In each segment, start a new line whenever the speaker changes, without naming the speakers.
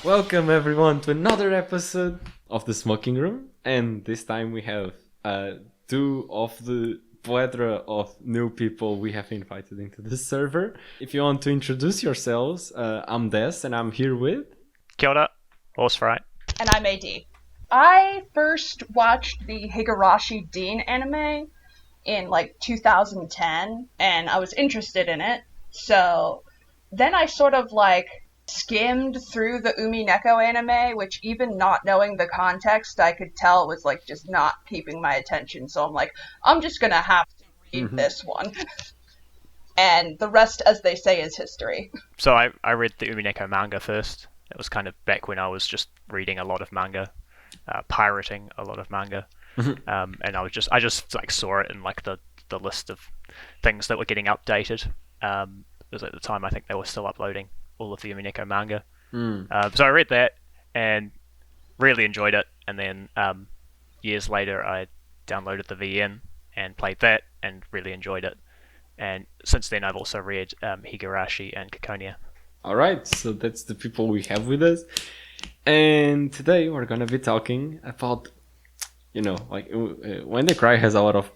Welcome everyone to another episode of The Smoking Room, and this time we have two of the plethora of new people we have invited into the server. If you want to introduce yourselves, I'm Des and I'm here with...
Kia ora, Horse Fright.
And I'm AD. I first watched the Higurashi Dean anime in 2010, and I was interested in it. So then I sort of skimmed through the Umineko anime, which even not knowing the context, I could tell was just not keeping my attention. So I'm I'm just gonna have to read this one. And the rest, as they say, is history.
So I read the Umineko manga first. It was kind of back when I was just reading a lot of manga, pirating a lot of manga, and I just saw it in the list of things that were getting updated. Because at the time I think they were still uploading all of the Umineko manga. So I read that and really enjoyed it, and then years later I downloaded the VN and played that and really enjoyed it. And since then I've also read Higurashi and Ciconia.
Alright, so that's the people we have with us. And today we're gonna be talking about, When They Cry has a lot of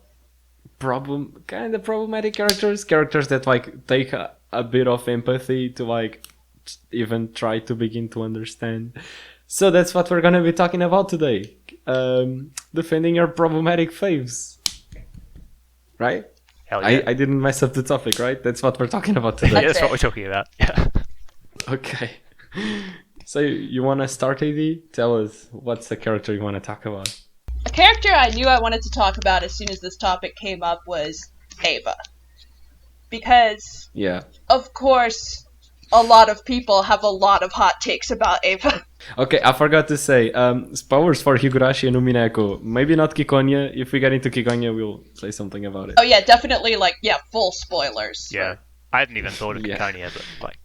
problematic characters that take a bit of empathy to even try to begin to understand. So that's what we're gonna be talking about today. Defending your problematic faves. Right?
Hell yeah.
I didn't mess up the topic, right? That's what we're talking about today.
That's what we're talking about. Yeah.
Okay. So you wanna start, AD? Tell us what's the character you wanna talk about.
A character I knew I wanted to talk about as soon as this topic came up was Eva. Because, of course, a lot of people have a lot of hot takes about Eva.
Okay, I forgot to say, spoilers for Higurashi and Umineko. Maybe not Ciconia. If we get into Ciconia, we'll say something about it.
Oh yeah, definitely, full spoilers.
Yeah. I hadn't even thought of Ciconia, but,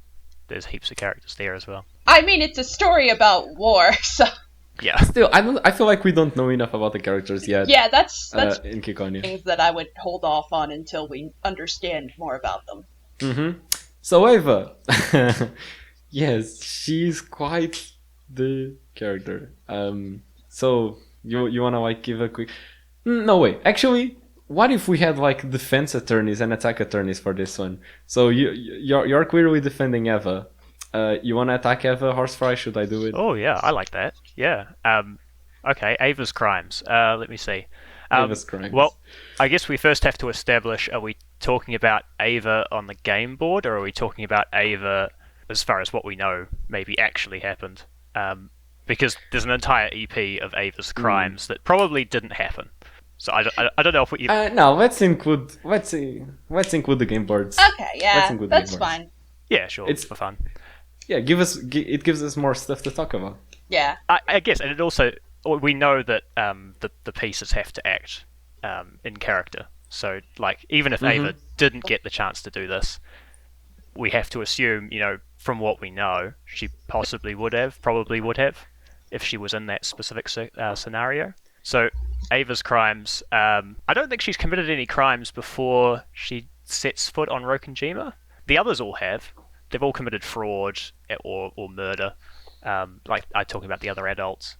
there's heaps of characters there as well.
I mean, it's a story about war, so...
Yeah.
Still, I feel like we don't know enough about the characters yet.
Yeah, that's
in Ciconia.
Things that I would hold off on until we understand more about them.
So Eva, yes, she's quite the character. So you wanna give a quick? No way. Actually, what if we had defense attorneys and attack attorneys for this one? So you're clearly defending Eva. You wanna attack Eva, Horsefly? Should I do it?
Oh yeah, I like that. Yeah. Okay, Ava's crimes. Let me see.
Ava's crimes.
Well, I guess we first have to establish: are we talking about Eva on the game board, or are we talking about Eva as far as what we know maybe actually happened? Because there's an entire EP of Ava's crimes that probably didn't happen. So I don't know if we...
No, let's include the game boards.
Okay, yeah, that's fine.
Yeah, sure, it's for fun.
Yeah, it gives us more stuff to talk about.
Yeah.
I guess, and it also... We know that the pieces have to act in character. So, even if Eva didn't get the chance to do this, we have to assume, from what we know, she probably would have, if she was in that specific scenario. So, Ava's crimes, I don't think she's committed any crimes before she sets foot on Rokenjima. The others all have. They've all committed fraud or murder. I'm talking about the other adults.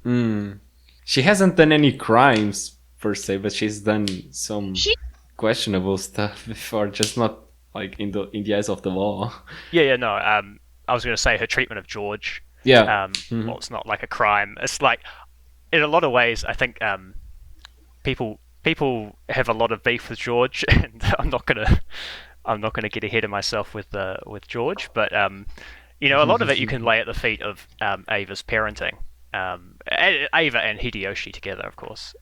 She hasn't done any crimes, per se, but she's done some... questionable stuff before, just not in the eyes of the law.
No. I was going to say her treatment of George.
Yeah.
Well, it's not like a crime. It's in a lot of ways, I think people have a lot of beef with George, and I'm not gonna get ahead of myself with George, but a lot of it you can lay at the feet of Ava's parenting. Eva and Hideyoshi together, of course.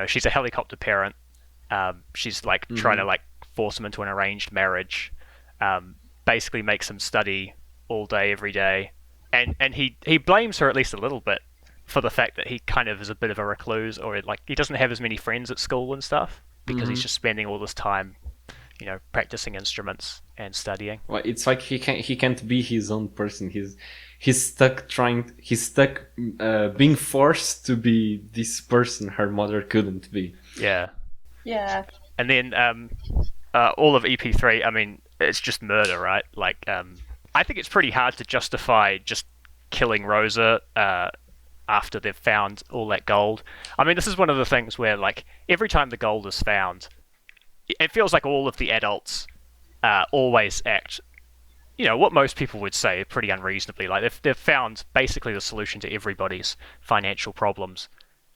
She's a helicopter parent. She's trying to force him into an arranged marriage, basically makes him study all day every day, and he blames her at least a little bit for the fact that he kind of is a bit of a recluse, or he doesn't have as many friends at school and stuff because he's just spending all this time practicing instruments and studying.
Well, it's he can't be his own person. He's stuck being forced to be this person her mother couldn't be.
Yeah.
Yeah.
And then all of EP3, I mean, it's just murder, right? I think it's pretty hard to justify just killing Rosa after they've found all that gold. I mean, this is one of the things where, like, every time the gold is found, it feels like all of the adults always act, what most people would say pretty unreasonably. Like, they've found basically the solution to everybody's financial problems,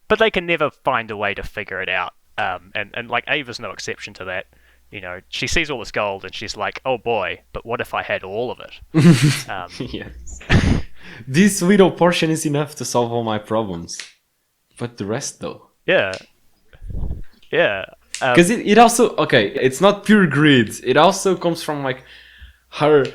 but they can never find a way to figure it out. And like, Ava's no exception to that. She sees all this gold and she's like, oh boy, but what if I had all of it?
Yes. This little portion is enough to solve all my problems. But the rest, though?
Yeah.
Because it also... Okay, it's not pure greed. It also comes from, like, her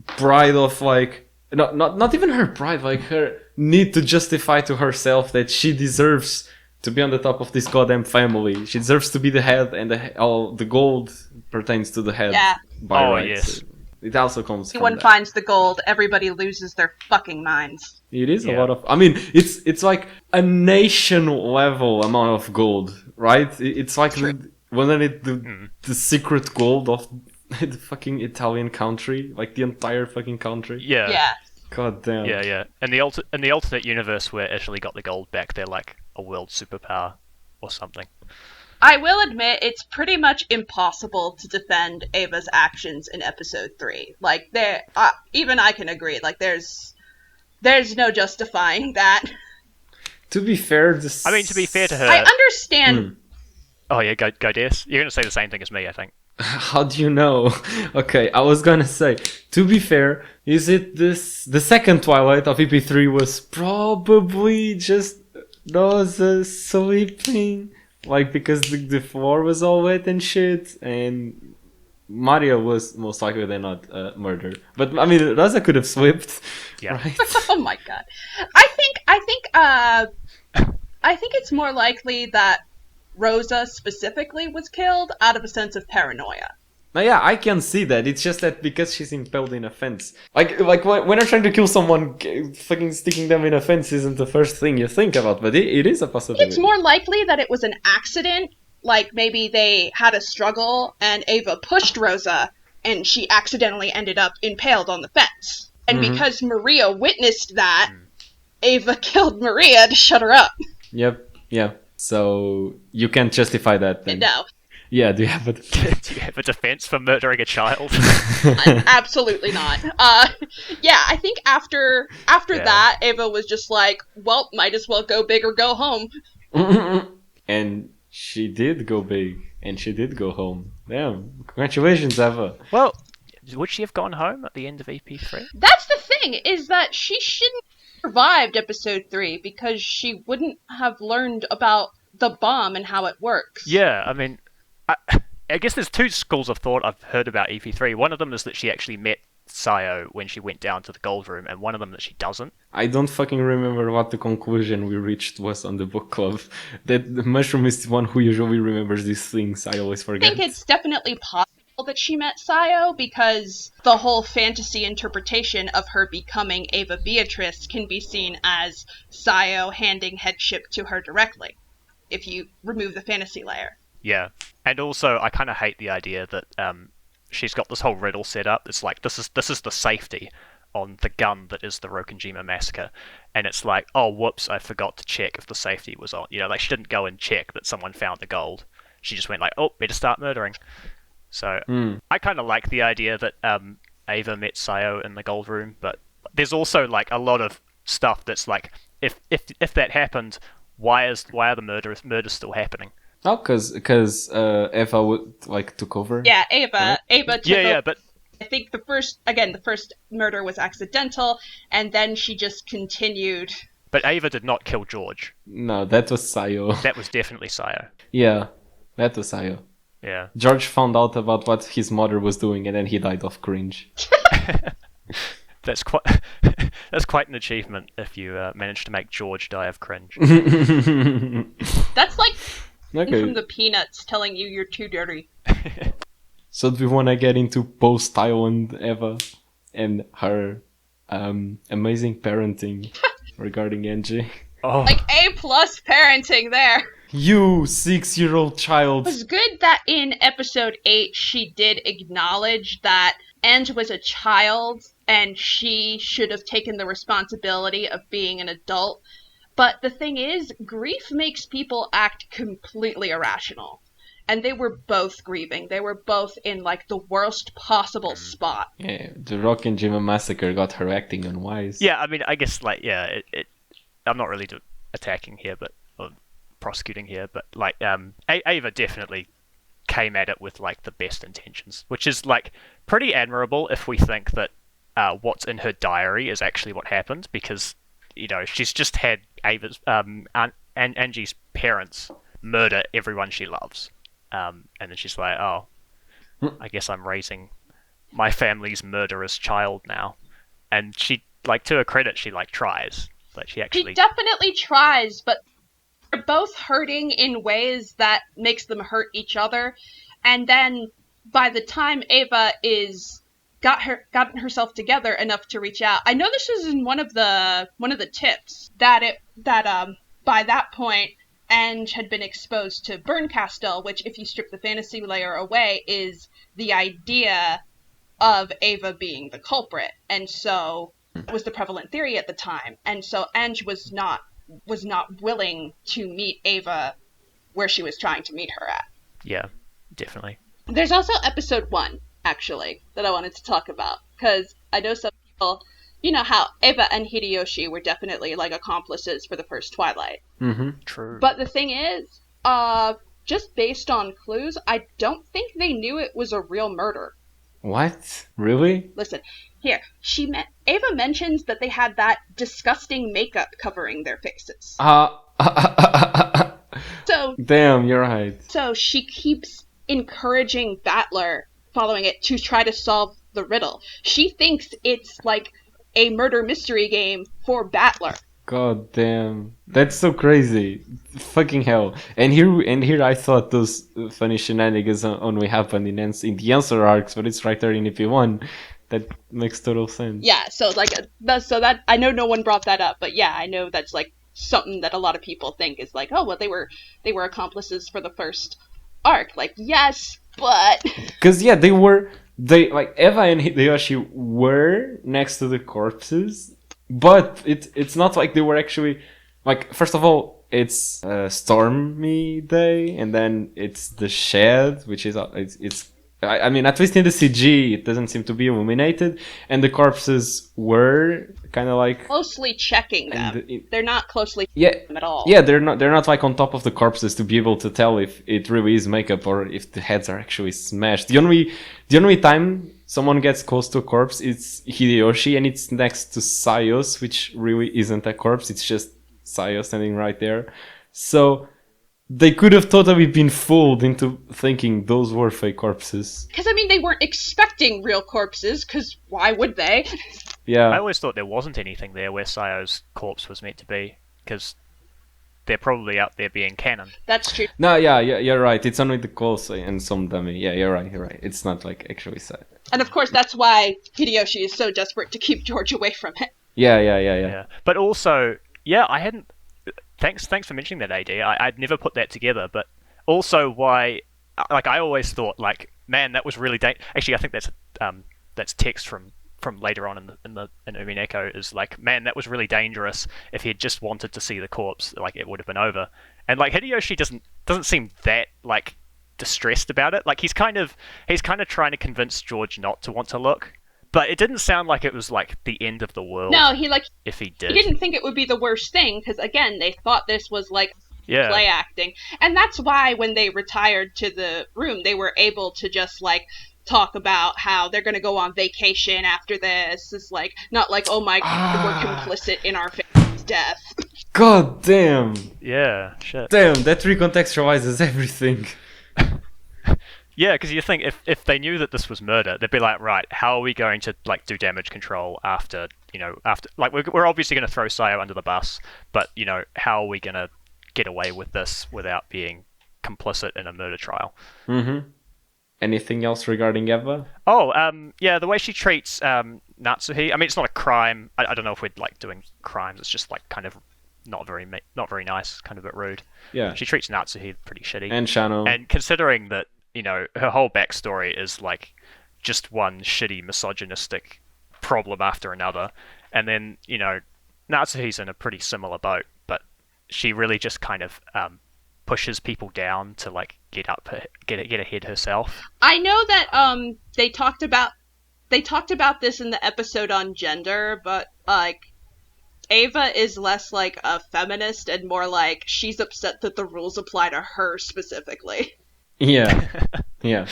pride of, like... Not even her pride, like, her need to justify to herself that she deserves to be on the top of this goddamn family. She deserves to be the head, and all the gold pertains to the head.
Yeah.
By
Oh,
right.
yes.
So it also comes from
Anyone
that.
finds the gold, everybody loses their fucking minds.
It is a
Yeah.
lot of... I mean, it's like a nation-level amount of gold, right? It's like... Wasn't it the secret gold of the fucking Italian country? Like, the entire fucking country?
Yeah.
God damn.
Yeah. In the alternate universe where Italy got the gold back, they're like a world superpower or something.
I will admit, it's pretty much impossible to defend Eva's actions in episode 3. Like, even I can agree. Like, there's no justifying that.
To be fair,
To be fair to her...
I understand.
Oh yeah, go Des. You're going to say the same thing as me, I think.
How do you know? Okay, I was gonna say, to be fair, is it the second Twilight of EP3 was probably just Rosa sleeping? Like, because the floor was all wet and shit, and Mario was most likely than not murdered. But, I mean, Rosa could have slipped,
Yeah.
right?
Oh my god. I think it's more likely that Rosa specifically was killed out of a sense of paranoia.
Now, yeah, I can see that. It's just that because she's impaled in a fence. Like when you're trying to kill someone, fucking sticking them in a fence isn't the first thing you think about, but it is a possibility.
It's more likely that it was an accident, like maybe they had a struggle and Eva pushed Rosa and she accidentally ended up impaled on the fence. And because Maria witnessed that, Eva killed Maria to shut her up.
Yep, yeah. So you can't justify that then.
No.
Yeah, do you have a defense?
Do you have a defense for murdering a child?
Absolutely not. Yeah, I think after that, Eva was just like, well, might as well go big or go home.
And she did go big, and she did go home. Damn, congratulations, Eva.
Well, would she have gone home at the end of EP3?
That's the thing, is that she shouldn't have survived episode 3 because she wouldn't have learned about the bomb and how it works.
Yeah, I mean, I guess there's two schools of thought I've heard about EP3. One of them is that she actually met Sayo when she went down to the gold room, and one of them that she doesn't.
I don't fucking remember what the conclusion we reached was on the book club. That the mushroom is the one who usually remembers these things. I always
I
forget.
think it's definitely possible that she met Sayo because the whole fantasy interpretation of her becoming Eva Beatrice can be seen as Sayo handing headship to her directly, if you remove the fantasy layer.
Yeah, and also I kind of hate the idea that she's got this whole riddle set up. It's like this is the safety on the gun that is the Rokenjima massacre, and it's like, oh whoops, I forgot to check if the safety was on. Like she didn't go and check that someone found the gold. She just went like, oh, better start murdering. So I kind of like the idea that Eva met Sayo in the gold room, but there's also like a lot of stuff that's like, if that happened, why are the murders still happening?
Oh, because Eva took over.
Yeah, Eva took
Yeah,
over.
but
I think the first murder was accidental, and then she just continued.
But Eva did not kill George.
No, that was Sayo.
That was definitely Sayo.
Yeah, that was Sayo.
Yeah.
George found out about what his mother was doing, and then he died of cringe.
That's quite an achievement if you manage to make George die of cringe.
That's like
Okay.
from the Peanuts telling you you're too dirty.
So do we want to get into post-Sayo and Eva and her amazing parenting regarding Genji?
Oh,
Like A+ parenting there.
You 6-year-old child.
It was good that in episode 8 she did acknowledge that Ange was a child and she should have taken the responsibility of being an adult. But the thing is, grief makes people act completely irrational. And they were both grieving. They were both in, like, the worst possible spot.
Yeah, the Rock and Jima massacre got her acting unwise.
Yeah, I mean, I guess, like, yeah, I'm not really attacking here, or prosecuting here, but, like, Eva definitely came at it with, like, the best intentions, which is, like, pretty admirable if we think that what's in her diary is actually what happened, because, you know, she's just had Ava's, Angie's parents murder everyone she loves. And then she's like, oh, I guess I'm raising my family's murderous child now. And she, like, to her credit, she, like, tries. Like, she
definitely tries, but they're both hurting in ways that makes them hurt each other. And then by the time Eva gotten herself together enough to reach out, I know this was in one of the tips that by that point Ange had been exposed to Bernkastel, which, if you strip the fantasy layer away, is the idea of Eva being the culprit. And so it was the prevalent theory at the time. And so Ange was not willing to meet Eva where she was trying to meet her at.
Yeah, definitely.
There's also episode 1, actually, that I wanted to talk about, because I know some people, you know how Eva and Hideyoshi were definitely, like, accomplices for the first Twilight.
Mm-hmm.
True.
But the thing is, just based on clues, I don't think they knew it was a real murder.
What? Really?
Listen, here, Eva mentions that they had that disgusting makeup covering their faces. So
damn, you're right.
So she keeps encouraging Battler, following it, to try to solve the riddle. She thinks it's like a murder mystery game for Battler.
God damn, that's so crazy! Fucking hell! And here I thought those funny shenanigans only happened in the answer arcs, but it's right there in EP1. That makes total sense.
Yeah, so that I know no one brought that up, but yeah, I know that's like something that a lot of people think is like, oh well, they were accomplices for the first arc. Like, yes, but
because yeah, they like Eva and Hideyoshi were next to the corpses. But it's not like they were actually, like, first of all, it's a stormy day, and then it's the shed, which is, I mean, at least in the CG, it doesn't seem to be illuminated, and the corpses were kind of like
closely checking them. They're not closely
checking
them at all.
Yeah, they're not like on top of the corpses to be able to tell if it really is makeup or if the heads are actually smashed. The only time someone gets close to a corpse, it's Hideyoshi, and it's next to Sayo's, which really isn't a corpse, it's just Sayo standing right there. So they could have totally been fooled into thinking those were fake corpses.
Because, I mean, they weren't expecting real corpses, because why would they?
Yeah.
I always thought there wasn't anything there where Sayo's corpse was meant to be, because they're probably out there being canon.
That's true.
No, yeah, you're right. It's only the calls and some dummy. Yeah, you're right. It's not like actually sad.
And of course, that's why Hideyoshi is so desperate to keep George away from it.
Yeah.
But also, yeah, I hadn't. Thanks for mentioning that, AD. I'd never put that together. But also, why? Like, I always thought, like, man, that was really Actually, I think that's text from later on in Umineko is like, man, that was really dangerous. If he had just wanted to see the corpse, like, it would have been over. And like Hideyoshi doesn't seem that like distressed about it. Like, he's kind of trying to convince George not to want to look. But it didn't sound like it was like the end of the world.
No,
if he did.
He didn't think it would be the worst thing, because again, they thought this was like play acting. And that's why when they retired to the room, they were able to just like talk about how they're going to go on vacation after this. It's like, not like, oh my God, we're complicit in our family's death.
God damn.
Yeah, shit.
Damn, that recontextualizes everything.
Yeah, because you think if they knew that this was murder, they'd be like, right, how are we going to like do damage control after like we're obviously going to throw Sayo under the bus, but you know, how are we going to get away with this without being complicit in a murder trial?
Mm-hmm. Anything else regarding Eva?
Oh, yeah, the way she treats Natsuhi. I mean, it's not a crime. I don't know if we're like doing crimes. It's just like kind of not very nice, kind of a bit rude.
Yeah.
She treats Natsuhi pretty shitty.
And Shano.
And considering that, you know, her whole backstory is like just one shitty misogynistic problem after another. And then, Natsuhi's in a pretty similar boat, but she really just kind of pushes people down to like get ahead herself.
I know that they talked about this in the episode on gender, but like Eva is less like a feminist and more like she's upset that the rules apply to her specifically.
Yeah.
Yep.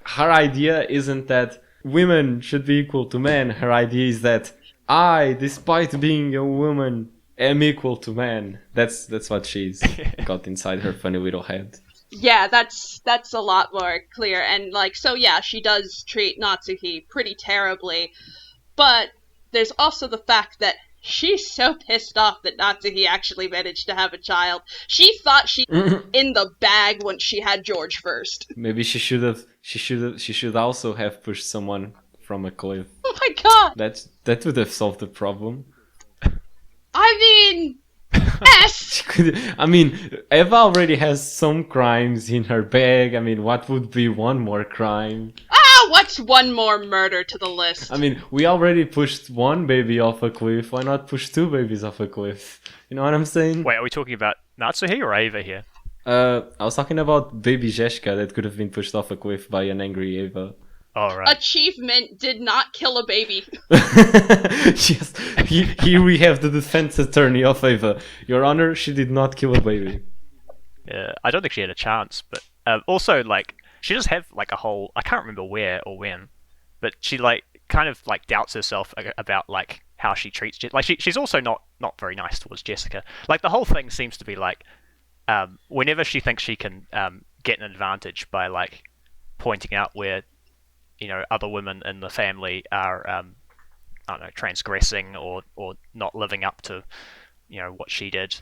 Her idea isn't that women should be equal to men. Her idea is that I, despite being a woman, am equal to men. That's what she's got inside her funny little head.
Yeah, that's a lot more clear. And like, so yeah, she does treat Natsuhi pretty terribly, but there's also the fact that she's so pissed off that Natsuhi actually managed to have a child. She thought she was in the bag when she had George first.
Maybe she should also have pushed someone from a cliff.
Oh my god!
That would have solved the problem.
I mean, yes!
Eva already has some crimes in her bag. What would be one more crime?
What's one more murder to the list?
We already pushed one baby off a cliff. Why not push two babies off a cliff? You know what I'm saying?
Wait, are we talking about Natsuhi or Eva here?
I was talking about baby Zeshka that could have been pushed off a cliff by an angry Eva.
Oh, right.
Achievement did not kill a baby.
Yes, here we have the defense attorney of Eva. Your Honor, she did not kill a baby.
Yeah, I don't think she had a chance, but also, like, she does have, like, a whole... I can't remember where or when, but she, like, kind of, like, doubts herself about, like, how she treats... Like, she's also not very nice towards Jessica. Like, the whole thing seems to be, like, whenever she thinks she can get an advantage by, like, pointing out where, other women in the family are, I don't know, transgressing or not living up to, what she did,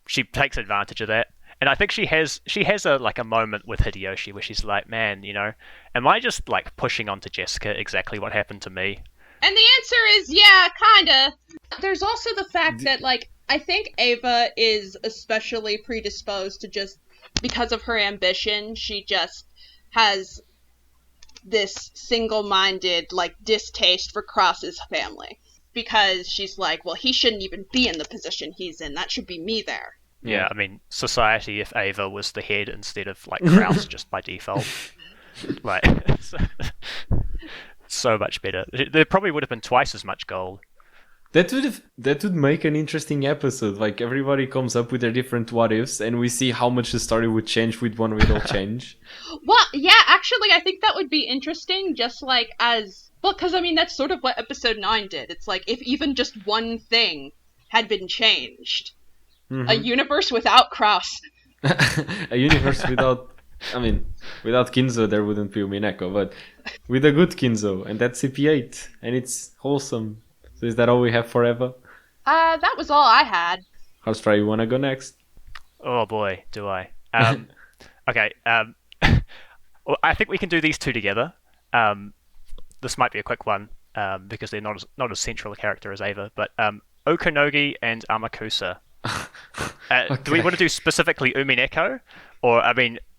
she takes advantage of that. And I think she has a moment with Hideyoshi where she's like, man, am I just like pushing onto Jessica exactly what happened to me?
And the answer is yeah, kinda. There's also the fact that like I think Eva is especially predisposed to just because of her ambition, she just has this single-minded like distaste for Cross's family. Because she's like, well, he shouldn't even be in the position he's in. That should be me there.
Yeah, society if Ava was the head instead of like Kraus just by default. Like, so much better. There probably would have been twice as much gold.
That would make an interesting episode. Like everybody comes up with their different what ifs, and we see how much the story would change with one little change.
Well, yeah, actually, I think that would be interesting. Just like because that's sort of what episode 9 did. It's like if even just one thing had been changed. Mm-hmm. A universe without Kraus.
A universe without Kinzo, there wouldn't be Umineko, but with a good Kinzo, and that's CP8, and it's wholesome. So is that all we have forever?
That was all I had.
Housefly, you wanna go next?
Oh boy, do I. Okay, well, I think we can do these two together. This might be a quick one, because they're not as central a character as Ava, but Okonogi and Amakusa. Okay. Do we want to do specifically Umineko? Or,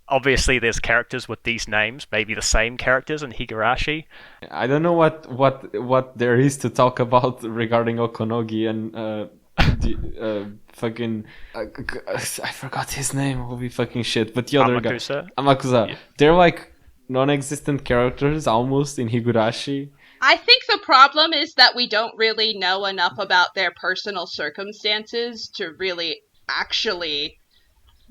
obviously there's characters with these names, maybe the same characters in Higurashi.
I don't know what there is to talk about regarding Okonogi and I forgot his name, holy fucking shit, but the other
Amakusa.
Guy. Amakusa. Yeah. They're like non-existent characters almost in Higurashi.
I think the problem is that we don't really know enough about their personal circumstances to really actually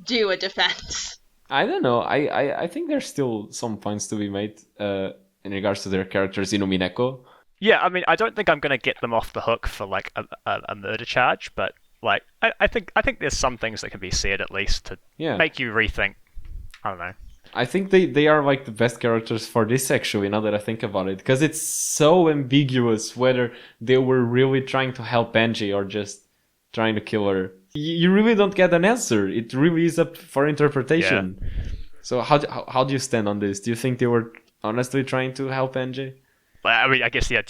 do a defense.
I don't know. I think there's still some points to be made in regards to their characters in Umineko.
Yeah, I don't think I'm going to get them off the hook for like a murder charge, but like I think there's some things that can be said at least to make you rethink. I don't know.
I think they are like the best characters for this actually, now that I think about it, because it's so ambiguous whether they were really trying to help Angie or just trying to kill her. You really don't get an answer. It really is up for interpretation. Yeah. So how do you stand on this? Do you think they were honestly trying to help Angie?
I guess yeah.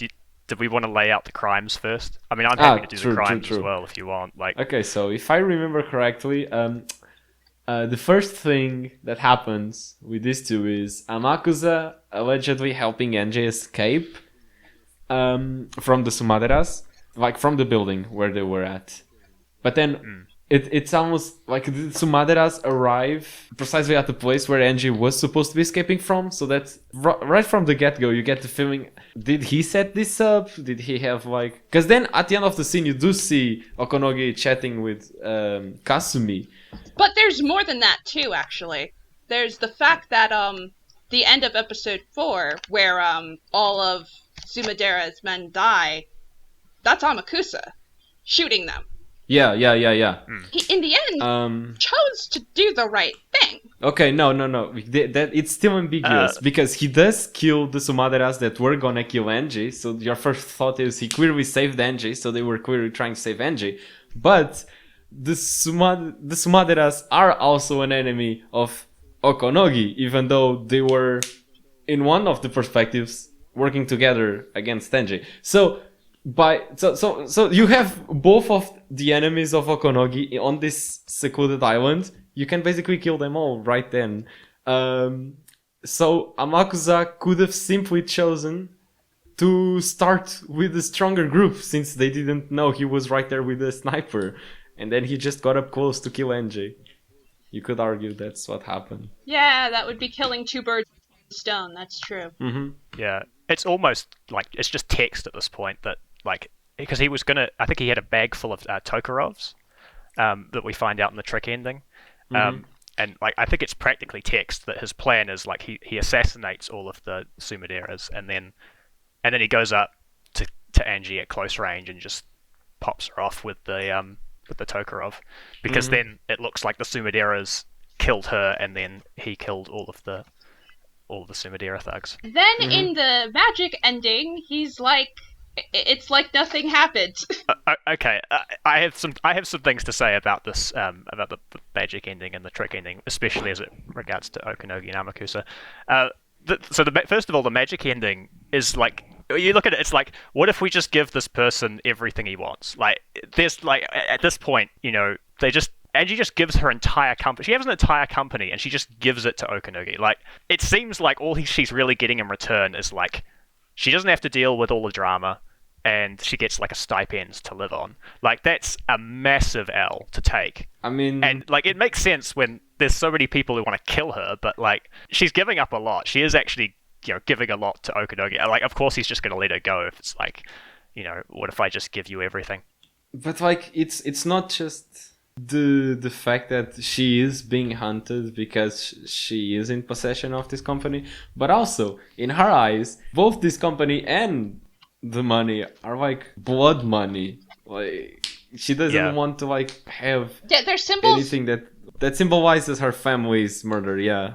Did we want to lay out the crimes first? I'm happy to do the crimes as well if you want. Like,
okay, so if I remember correctly, The first thing that happens with these two is Amakusa allegedly helping Enji escape from the Sumaderas, like from the building where they were at. But then it's almost like the Sumaderas arrive precisely at the place where Enji was supposed to be escaping from. So that's right from the get-go, you get the feeling, did he set this up? Did he have like... Because then at the end of the scene, you do see Okonogi chatting with Kasumi.
But there's more than that too, actually. There's the fact that the end of episode 4, where all of Sumadera's men die, that's Amakusa shooting them.
Yeah.
He, in the end, chose to do the right thing.
Okay, no. That it's still ambiguous because he does kill the Sumaderas that were gonna kill Enji. So your first thought is he clearly saved Enji, so they were clearly trying to save Enji. But the Sumaderas are also an enemy of Okonogi, even though they were, in one of the perspectives, working together against Enji. So you have both of the enemies of Okonogi on this secluded island. You can basically kill them all right then. So Amakusa could have simply chosen to start with a stronger group, since they didn't know he was right there with the sniper. And then he just got up close to kill Enji. You could argue that's what happened.
Yeah, that would be killing two birds with one stone. That's true.
Mm-hmm.
Yeah, it's almost like it's just text at this point that, like, because he was gonna, I think he had a bag full of Tokarovs that we find out in the trick ending. And like, I think it's practically text that his plan is like he assassinates all of the Sumaderas and then he goes up to Angie at close range and just pops her off with the Tokarov, because then it looks like the Sumaderas killed her and then he killed all of the Sumadera thugs.
Then in the magic ending, he's like, it's like nothing happened.
Okay, I have some things to say about this, about the magic ending and the trick ending, especially as it regards to Okonogi and Amakusa. First of all, the magic ending is like, you look at it, it's like, what if we just give this person everything he wants? Like, there's like, at this point, you know, Angie just gives her entire company. She has an entire company, and she just gives it to Okonogi. Like, it seems like all she's really getting in return is like, she doesn't have to deal with all the drama, and she gets like a stipend to live on. Like, that's a massive L to take.
I mean...
And like, it makes sense when there's so many people who want to kill her, but like, she's giving up a lot. She is actually, you know, giving a lot to Okonogi. Like, of course he's just going to let her go if it's like, you know, what if I just give you everything?
But like, it's not just the fact that she is being hunted because she is in possession of this company, but also in her eyes, both this company and the money are like blood money. Like, she doesn't want to like have
they're symbols.
Anything that symbolizes her family's murder. Yeah,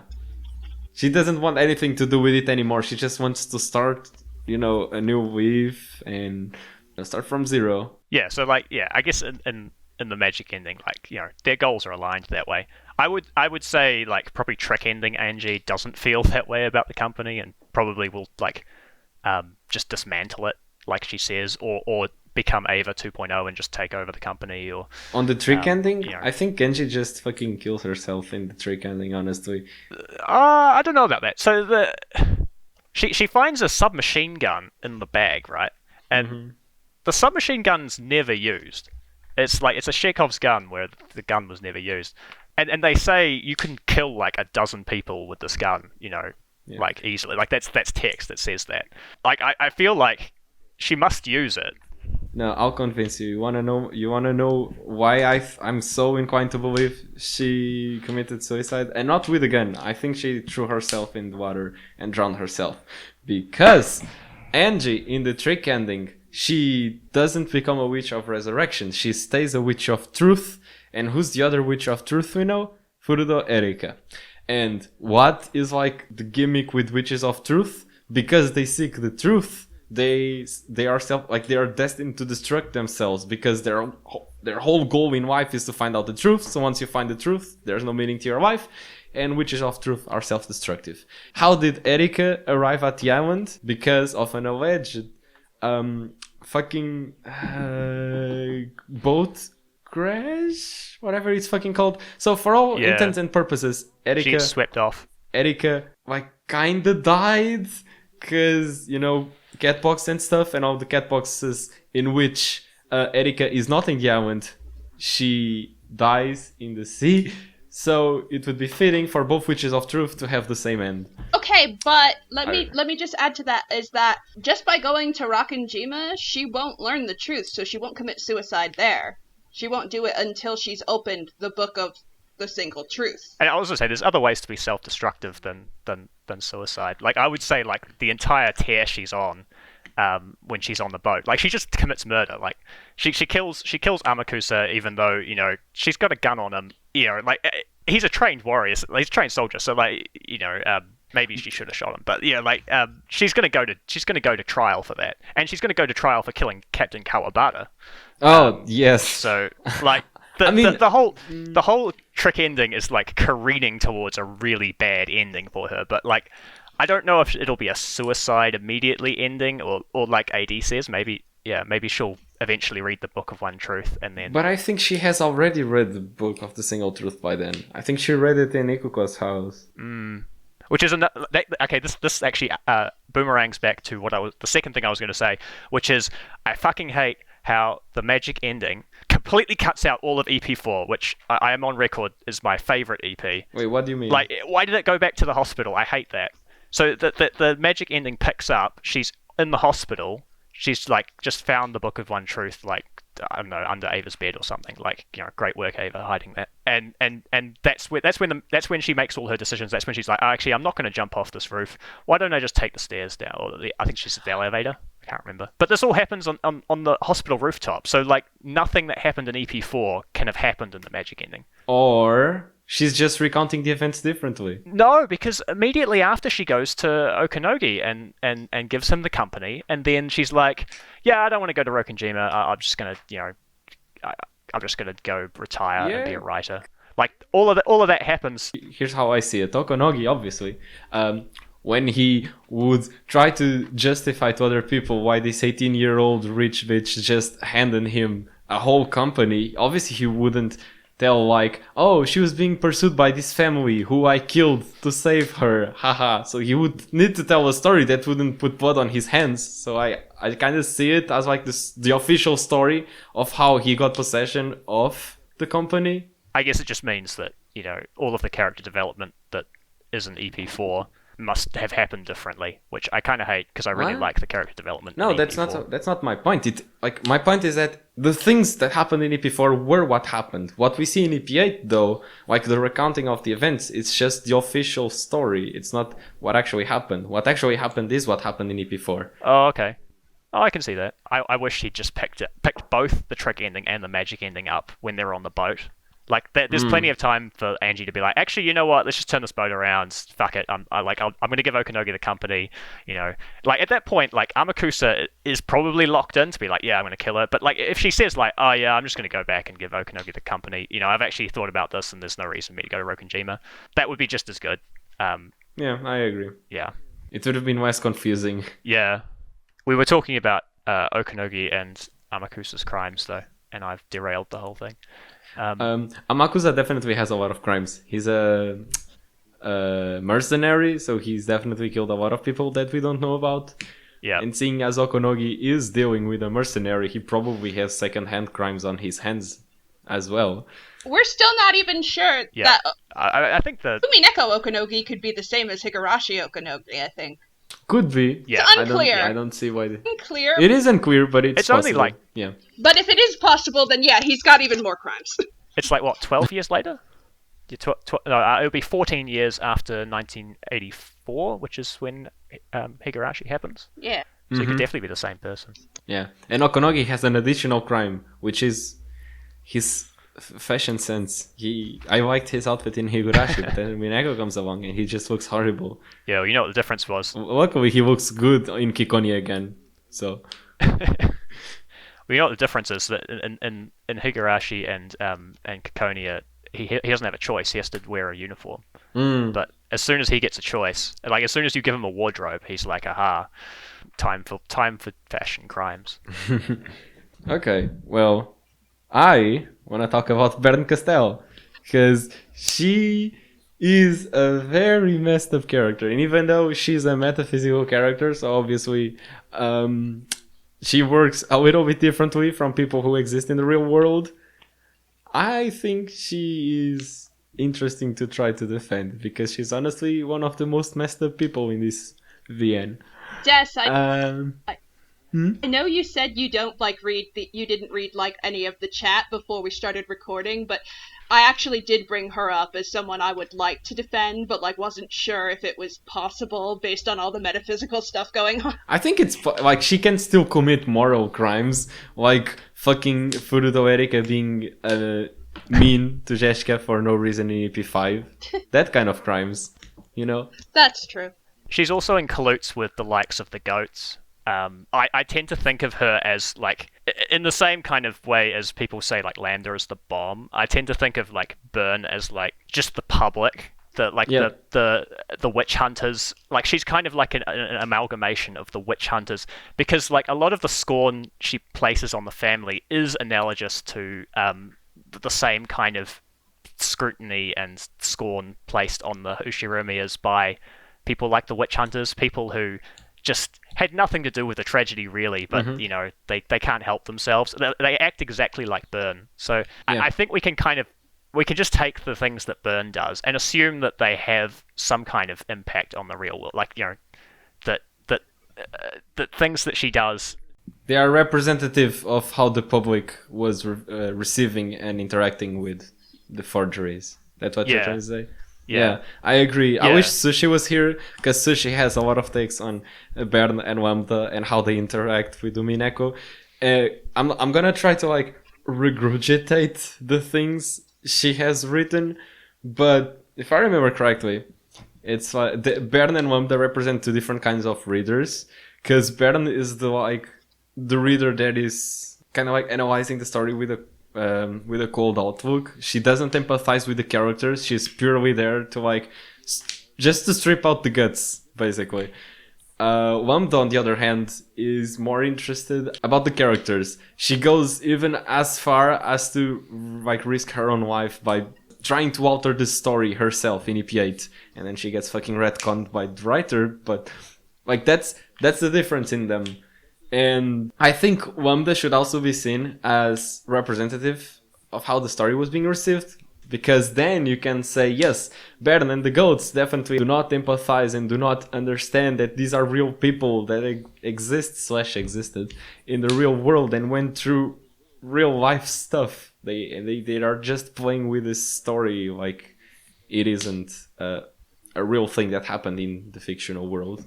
she doesn't want anything to do with it anymore. She just wants to start, you know, a new life and start from zero.
Yeah, so like, yeah, I guess in the magic ending, like, you know, their goals are aligned that way. I would say, like, probably trick ending Angie doesn't feel that way about the company and probably will like just dismantle it, like she says, or become Eva 2.0 and just take over the company. Or
on the trick ending,
you know.
I think Genji just fucking kills herself in the trick ending, honestly.
I don't know about that. So she finds a submachine gun in the bag, right? And the submachine gun's never used. It's like, it's a Chekhov's gun where the gun was never used. And they say you can kill like a dozen people with this gun, you know, like easily. Like, that's text that says that. Like, I feel like she must use it.
No, I'll convince you. You wanna know why I'm so inclined to believe she committed suicide? And not with a gun. I think she threw herself in the water and drowned herself. Because Angie, in the trick ending, she doesn't become a witch of resurrection. She stays a witch of truth. And who's the other witch of truth we know? Furude Erica. And what is like the gimmick with witches of truth? Because they seek the truth, they are destined to destruct themselves, because their whole goal in life is to find out the truth. So once you find the truth, there's no meaning to your life. And witches of truth are self-destructive. How did Erica arrive at the island? Because of an alleged boat crash, whatever it's fucking called. So for all intents and purposes,
She's swept off.
Erica like kinda died because catbox and stuff, and all the catboxes in which Erica is not in the island, she dies in the sea. So it would be fitting for both Witches of Truth to have the same end.
Okay, but let me just add to that is that just by going to Rokkenjima, she won't learn the truth, so she won't commit suicide there. She won't do it until she's opened the book of the single truth.
And I was gonna say, there's other ways to be self-destructive than suicide. Like I would say, like the entire tear she's on, when she's on the boat, like she just commits murder. Like she kills Amakusa, even though she's got a gun on him. Like he's a trained warrior, he's a trained soldier. So like maybe she should have shot him, but she's gonna go to trial for that, and she's gonna go to trial for killing Captain Kawabata.
Oh yes.
So like. The whole trick ending is like careening towards a really bad ending for her, but like I don't know if it'll be a suicide immediately ending or like AD says, maybe she'll eventually read the Book of One Truth and then.
But I think she has already read the Book of the Single Truth by then. I think she read it in Ikuko's house.
Which is okay. This actually boomerangs back to the second thing I was going to say, which is I fucking hate how the magic ending completely cuts out all of EP4, which I am on record is my favorite EP.
Wait, what do you mean?
Like, why did it go back to the hospital? I hate that. So the magic ending picks up. She's in the hospital. She's like just found the Book of One Truth, like I don't know, under Ava's bed or something. Like great work, Ava, hiding that. And that's when she makes all her decisions. That's when she's like, oh, actually, I'm not going to jump off this roof. Why don't I just take the stairs down? Or I think she said the elevator. I can't remember. But this all happens on the hospital rooftop. So like nothing that happened in EP4 can have happened in the magic ending.
Or she's just recounting the events differently.
No, because immediately after she goes to Okonogi and gives him the company, and then she's like, yeah, I don't want to go to Rokkenjima. I'm just gonna I'm just gonna go retire and be a writer. Like all of that happens.
Here's how I see it. Okonogi, obviously, when he would try to justify to other people why this 18-year-old rich bitch just handed him a whole company, obviously he wouldn't tell like, oh, she was being pursued by this family who I killed to save her, haha. So he would need to tell a story that wouldn't put blood on his hands. So I kind of see it as like the official story of how he got possession of the company.
I guess it just means that, all of the character development that isn't EP4 must have happened differently, which I kind of hate because I really like the character development.
No, that's not my point. My point is that the things that happened in EP4 were what happened. What we see in EP8, though, like the recounting of the events, it's just the official story. It's not what actually happened. What actually happened is what happened in EP4.
Oh, okay. Oh, I can see that. I wish he'd just picked both the trick ending and the magic ending up when they're on the boat. Like there's plenty of time for Angie to be like, actually, you know what? Let's just turn this boat around. Fuck it. I'm going to give Okonogi the company. Like at that point, like Amakusa is probably locked in to be like, yeah, I'm going to kill her. But like if she says like, oh yeah, I'm just going to go back and give Okonogi the company. I've actually thought about this and there's no reason for me to go to Rokkenjima. That would be just as good.
Yeah, I agree.
Yeah.
It would have been less confusing.
Yeah. We were talking about Okonogi and Amakusa's crimes though, and I've derailed the whole thing.
Amakusa definitely has a lot of crimes. He's a mercenary, so he's definitely killed a lot of people that we don't know about.
Yeah.
And seeing as Okonogi is dealing with a mercenary, he probably has second-hand crimes on his hands as well.
We're still not even sure that
I think the
Umineko Okonogi could be the same as Higurashi Okonogi, I think.
Could be.
Yeah.
It's unclear.
I don't see why.
Unclear.
It is unclear, but it's possible.
Only like
yeah.
But if it is possible, then yeah, he's got even more crimes.
It's like what, 12 years later? It'll be 14 years after 1984, which is when Higurashi happens.
Yeah.
So he could definitely be the same person.
Yeah, and Okonogi has an additional crime, which is his fashion sense. I liked his outfit in Higurashi, but then Umineko comes along and he just looks horrible.
Yeah, well, you know what the difference was.
Luckily, he looks good in Ciconia again. So,
well, you know what the difference is that in Higurashi and Ciconia, he doesn't have a choice. He has to wear a uniform. But as soon as he gets a choice, like as soon as you give him a wardrobe, he's like, aha, time for fashion crimes.
Okay, well, I want to talk about Bernkastel, because she is a very messed up character, and even though she's a metaphysical character, so obviously she works a little bit differently from people who exist in the real world. I think she is interesting to try to defend, because she's honestly one of the most messed up people in this VN.
Des,
Hmm?
I know you said you didn't read like any of the chat before we started recording, but I actually did bring her up as someone I would like to defend, but like wasn't sure if it was possible based on all the metaphysical stuff going on.
I think it's like she can still commit moral crimes, like fucking Furude Erica being mean to Jessica for no reason in EP5. That kind of crimes, you know?
That's true.
She's also in cahoots with the likes of the goats. I tend to think of her as like in the same kind of way as people say like Lambda is the bomb. I tend to think of like Bern as like just the public, the witch hunters. Like she's kind of like an amalgamation of the witch hunters, because like a lot of the scorn she places on the family is analogous to the same kind of scrutiny and scorn placed on the Ushiromiyas by people like the witch hunters, people who just had nothing to do with the tragedy really, but you know, they can't help themselves. They act exactly like Bern. So I think we can just take the things that Bern does and assume that they have some kind of impact on the real world. Like, you know, that things that she does,
they are representative of how the public was receiving and interacting with the forgeries. That's what you're trying to say? Yeah, I agree. Yeah. I wish Sushi was here, because Sushi has a lot of takes on Bern and Wamda and how they interact with Umineko. I'm gonna try to like regurgitate the things she has written, but if I remember correctly, it's like Bern and Wamda represent two different kinds of readers, because Bern is the reader that is kind of like analyzing the story with a cold outlook. She doesn't empathize with the characters. She's purely there to like just to strip out the guts, basically. Wamda, on the other hand, is more interested about the characters. She goes even as far as to like risk her own life by trying to alter the story herself in EP8, and then she gets fucking retconned by the writer. But like that's the difference in them. And I think Wamda should also be seen as representative of how the story was being received, because then you can say, yes, Bern and the goats definitely do not empathize and do not understand that these are real people that existed in the real world and went through real life stuff. They are just playing with this story like it isn't a real thing that happened in the fictional world.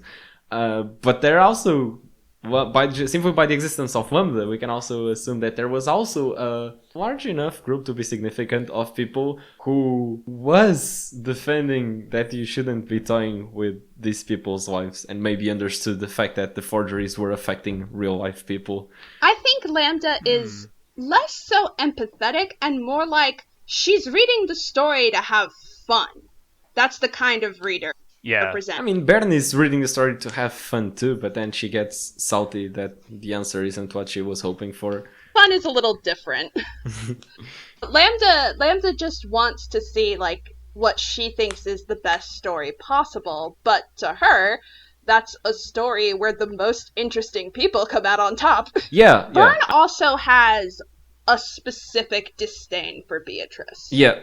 But they're also... Well, simply by the existence of Wamda, we can also assume that there was also a large enough group to be significant of people who was defending that you shouldn't be toying with these people's lives, and maybe understood the fact that the forgeries were affecting real life people.
I think Lambda is less so empathetic and more like she's reading the story to have fun. That's the kind of reader.
Yeah.
I mean, Bern is reading the story to have fun too, but then she gets salty that the answer isn't what she was hoping for.
Fun is a little different. Lambda just wants to see like what she thinks is the best story possible, but to her, that's a story where the most interesting people come out on top.
Yeah.
Bern also has a specific disdain for Beatrice.
Yeah.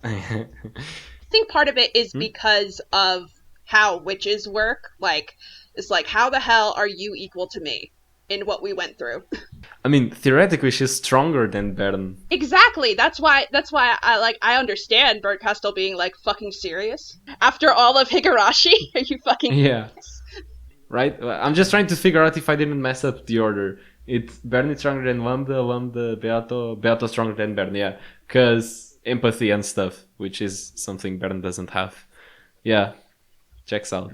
I think part of it is because of how witches work. Like, it's like, how the hell are you equal to me in what we went through?
I mean, theoretically, she's stronger than Bern.
Exactly. That's why I understand Bernkastel being like, fucking serious? After all of Higurashi? Are you fucking...
Yeah. Right? I'm just trying to figure out if I didn't mess up the order. It's Bern is stronger than Wamda, Beato stronger than Bern, yeah. Because... empathy and stuff, which is something Bern doesn't have. Yeah, checks out.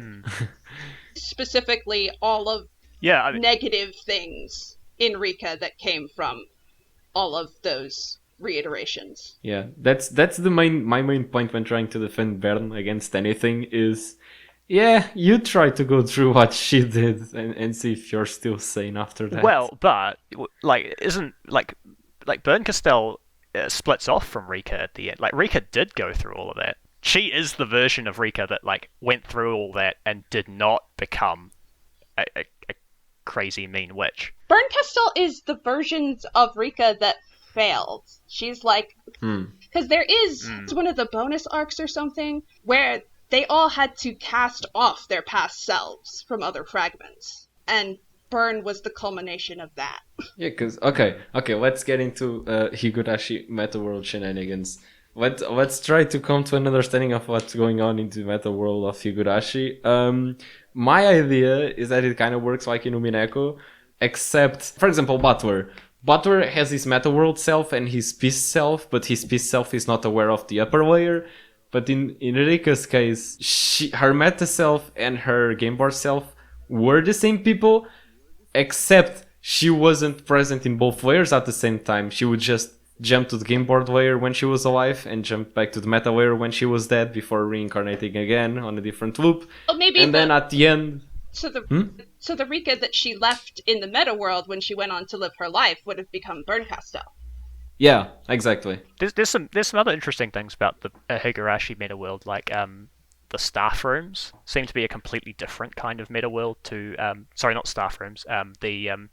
Specifically, all of negative things in Rika that came from all of those reiterations.
Yeah, that's my main point when trying to defend Bern against anything is, yeah, you try to go through what she did and see if you're still sane after that.
Well, but like, isn't like like Bernkastel splits off from Rika at the end. Like Rika did go through all of that. She is the version of Rika that like went through all that and did not become a crazy mean witch.
Bernkastel is the versions of Rika that failed. She's like, because there is one of the bonus arcs or something where they all had to cast off their past selves from other fragments, and Burn was the culmination of that.
Yeah, because okay, let's get into Higurashi Meta World shenanigans. Let's try to come to an understanding of what's going on in the meta world of Higurashi. My idea is that it kind of works like in Umineko, except, for example, Butler. Butler has his meta world self and his peace self, but his peace self is not aware of the upper layer. But in Rika's case, her meta self and her game board self were the same people, except she wasn't present in both layers at the same time. She would just jump to the game board layer when she was alive and jump back to the meta layer when she was dead before reincarnating again on a different loop.
Well, maybe
and then at the end...
So the Rika that she left in the meta world when she went on to live her life would have become Bernkastel.
Yeah, exactly.
There's some other interesting things about the Higurashi meta world, like the staff rooms seem to be a completely different kind of meta world to sorry, not staff rooms. The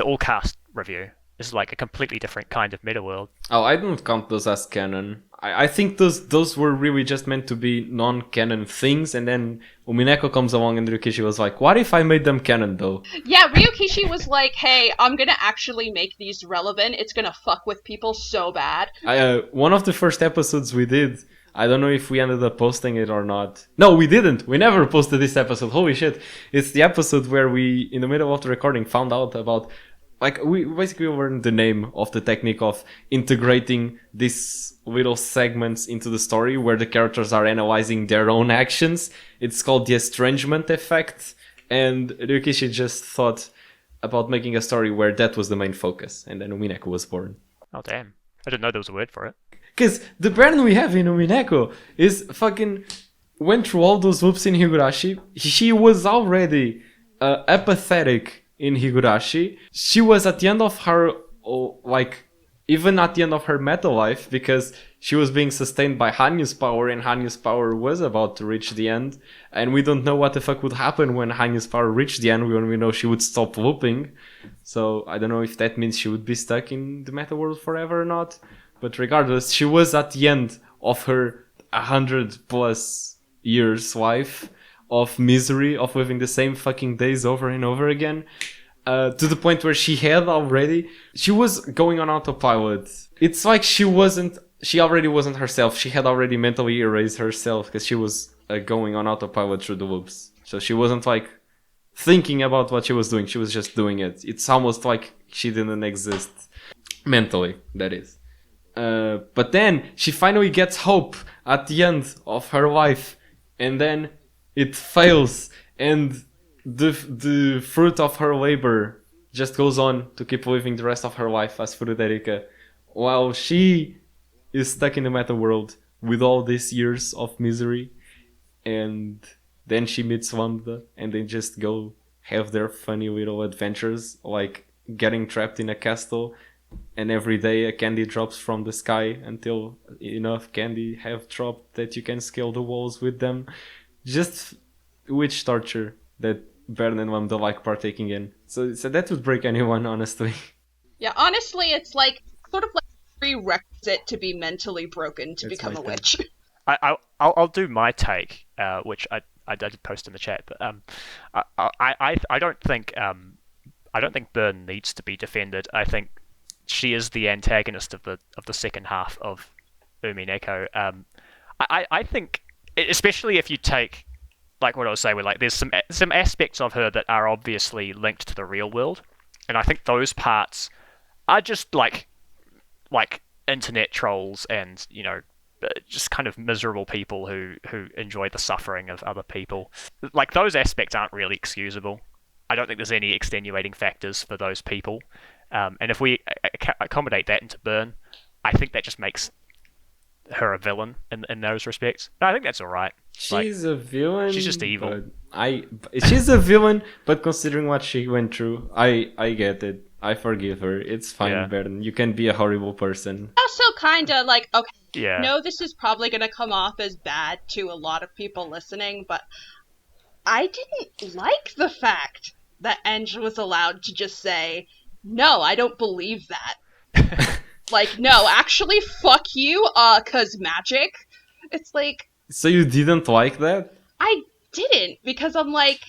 all cast review is like a completely different kind of meta world.
Oh, I don't count those as canon. I think those were really just meant to be non-canon things, and then Umineko comes along and Ryukishi was like, what if I made them canon though?
Yeah, Ryukishi was like, hey, I'm gonna actually make these relevant. It's gonna fuck with people so bad.
One of the first episodes we did, I don't know if we ended up posting it or not. No, we didn't. We never posted this episode. Holy shit. It's the episode where we, in the middle of the recording, found out about... Like, we basically learned the name of the technique of integrating these little segments into the story where the characters are analyzing their own actions. It's called the estrangement effect. And Ryukishi just thought about making a story where that was the main focus. And then Umineko was born.
Oh, damn. I didn't know there was a word for it.
Because the brand we have in Umineko is fucking... Went through all those loops in Higurashi. She was already apathetic in Higurashi. She was at the end of her, even at the end of her meta life, because she was being sustained by Hanyu's power, and Hanyu's power was about to reach the end, and we don't know what the fuck would happen when Hanyu's power reached the end. We only know she would stop looping, so I don't know if that means she would be stuck in the meta world forever or not, but regardless, she was at the end of her 100+ years life of misery, of living the same fucking days over and over again, to the point where she was going on autopilot. It's like she already wasn't herself. She had already mentally erased herself because she was going on autopilot through the loops. So she wasn't like thinking about what she was doing. She was just doing it. It's almost like she didn't exist. Mentally, that is. But then she finally gets hope at the end of her life, and then it fails, and the fruit of her labor just goes on to keep living the rest of her life as Furude Erica, while she is stuck in the meta world with all these years of misery. And then she meets Lambda, and they just go have their funny little adventures, like getting trapped in a castle, and every day a candy drops from the sky until enough candy have dropped that you can scale the walls with them. Just witch torture that Bern and Lambda like partaking in. So that would break anyone, honestly.
Yeah, honestly, it's like sort of like a prerequisite to be mentally broken to become a witch.
I'll do my take, which I did post in the chat, but I don't think Bern needs to be defended. I think she is the antagonist of the second half of Umineko. I think, especially if you take, like what I was saying, with like there's some aspects of her that are obviously linked to the real world, and I think those parts are just like internet trolls and just kind of miserable people who enjoy the suffering of other people. Like those aspects aren't really excusable. I don't think there's any extenuating factors for those people, and if we accommodate that into Bern, I think that just makes her a villain in those respects. But I think that's all right.
She's a villain.
She's just evil.
She's a villain, but considering what she went through, I get it. I forgive her. It's fine,
Yeah.
Bern. You can be a horrible person.
Also, kind of like, okay,
Yeah.
no, this is probably going to come off as bad to a lot of people listening, but I didn't like the fact that Eng was allowed to just say, no, I don't believe that. Like, no, actually, fuck you, 'cause magic. It's like,
So you didn't like that?
I didn't, because I'm like,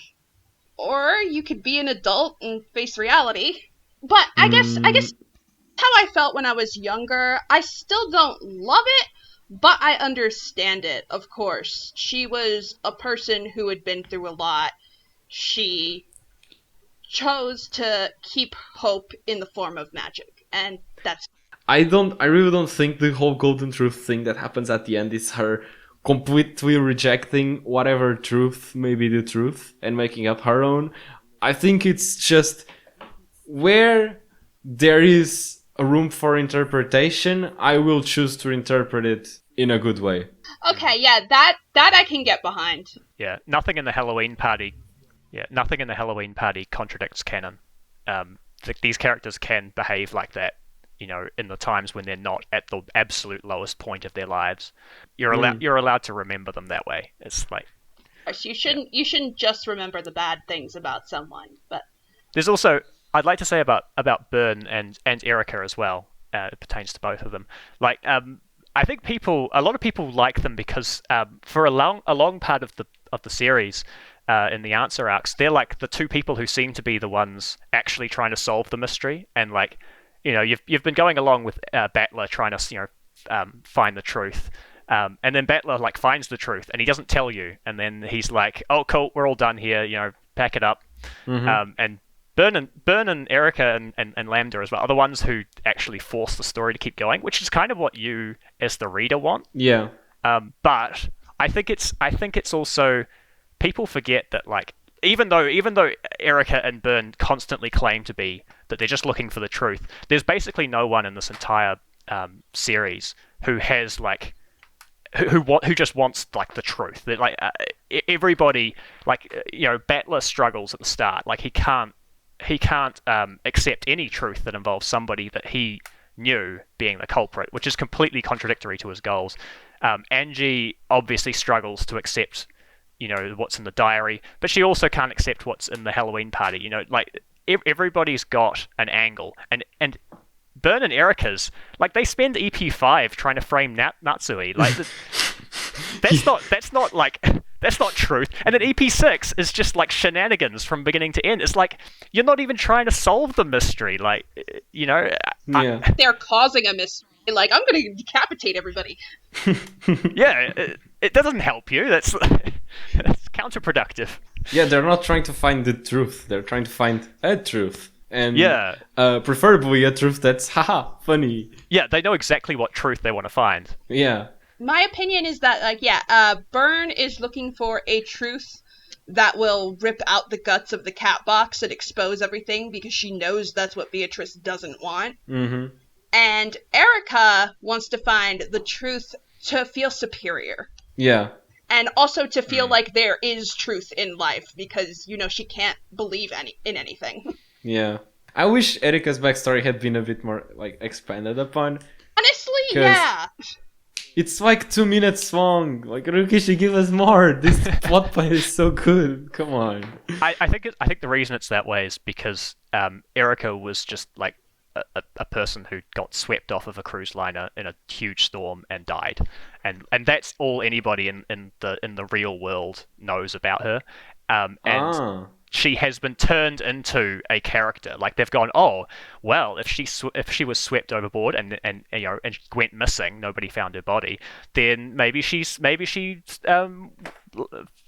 or you could be an adult and face reality. But I guess how I felt when I was younger, I still don't love it, but I understand it, of course. She was a person who had been through a lot. She chose to keep hope in the form of magic, and that's...
I really don't think the whole golden truth thing that happens at the end is her completely rejecting whatever truth may be the truth and making up her own. I think it's just where there is a room for interpretation, I will choose to interpret it in a good way.
Okay, yeah, that I can get behind.
Yeah, nothing in the Halloween party contradicts canon. These characters can behave like that, you know, in the times when they're not at the absolute lowest point of their lives. You're allowed to remember them that way. It's like,
You shouldn't just remember the bad things about someone, but
there's also, I'd like to say about Bern and Erica as well. It pertains to both of them. Like, I think a lot of people like them because for a long part of the series, in the answer arcs, they're like the two people who seem to be the ones actually trying to solve the mystery. And like, you know, you've been going along with Battler trying to, you know, find the truth. And then Battler like finds the truth and he doesn't tell you. And then he's like, oh, cool, we're all done here. You know, pack it up.
Mm-hmm.
And Bern and Erica and Lambda as well are the ones who actually force the story to keep going, which is kind of what you as the reader want.
Yeah.
But I think it's also, people forget that, like, even though Erica and Bern constantly claim to be that they're just looking for the truth, there's basically no one in this entire series who has like who just wants like the truth. That like everybody, like, you know, Battler struggles at the start. Like he can't accept any truth that involves somebody that he knew being the culprit, which is completely contradictory to his goals. Angie obviously struggles to accept, you know, what's in the diary, but she also can't accept what's in the Halloween party. You know, like everybody's got an angle, and Bern and Erica's, like, they spend EP5 trying to frame Natsuhi. Like, that's not truth. And then EP6 is just like shenanigans from beginning to end. It's like, you're not even trying to solve the mystery. Like, you know,
Yeah.
they're causing a mystery. Like, I'm gonna decapitate everybody.
yeah, it doesn't help you. That's counterproductive.
Yeah, they're not trying to find the truth. They're trying to find a truth. And
Yeah.
Preferably a truth that's haha funny.
Yeah, they know exactly what truth they want to find.
Yeah.
My opinion is that, like, Bern is looking for a truth that will rip out the guts of the cat box and expose everything because she knows that's what Beatrice doesn't want.
Mm-hmm.
And Erica wants to find the truth to feel superior.
Yeah.
And also to feel like there is truth in life because, you know, she can't believe in anything.
Yeah. I wish Erika's backstory had been a bit more, like, expanded upon.
Honestly,
'Cause
yeah.
It's like 2 minutes long. Like, Rukishi, give us more. This plot point is so good. Come on.
I think the reason it's that way is because Erica was just like a person who got swept off of a cruise liner in a huge storm and died, and that's all anybody in the real world knows about her, and she has been turned into a character. Like, they've gone, oh well, if she was swept overboard and you know, and went missing, nobody found her body, then maybe she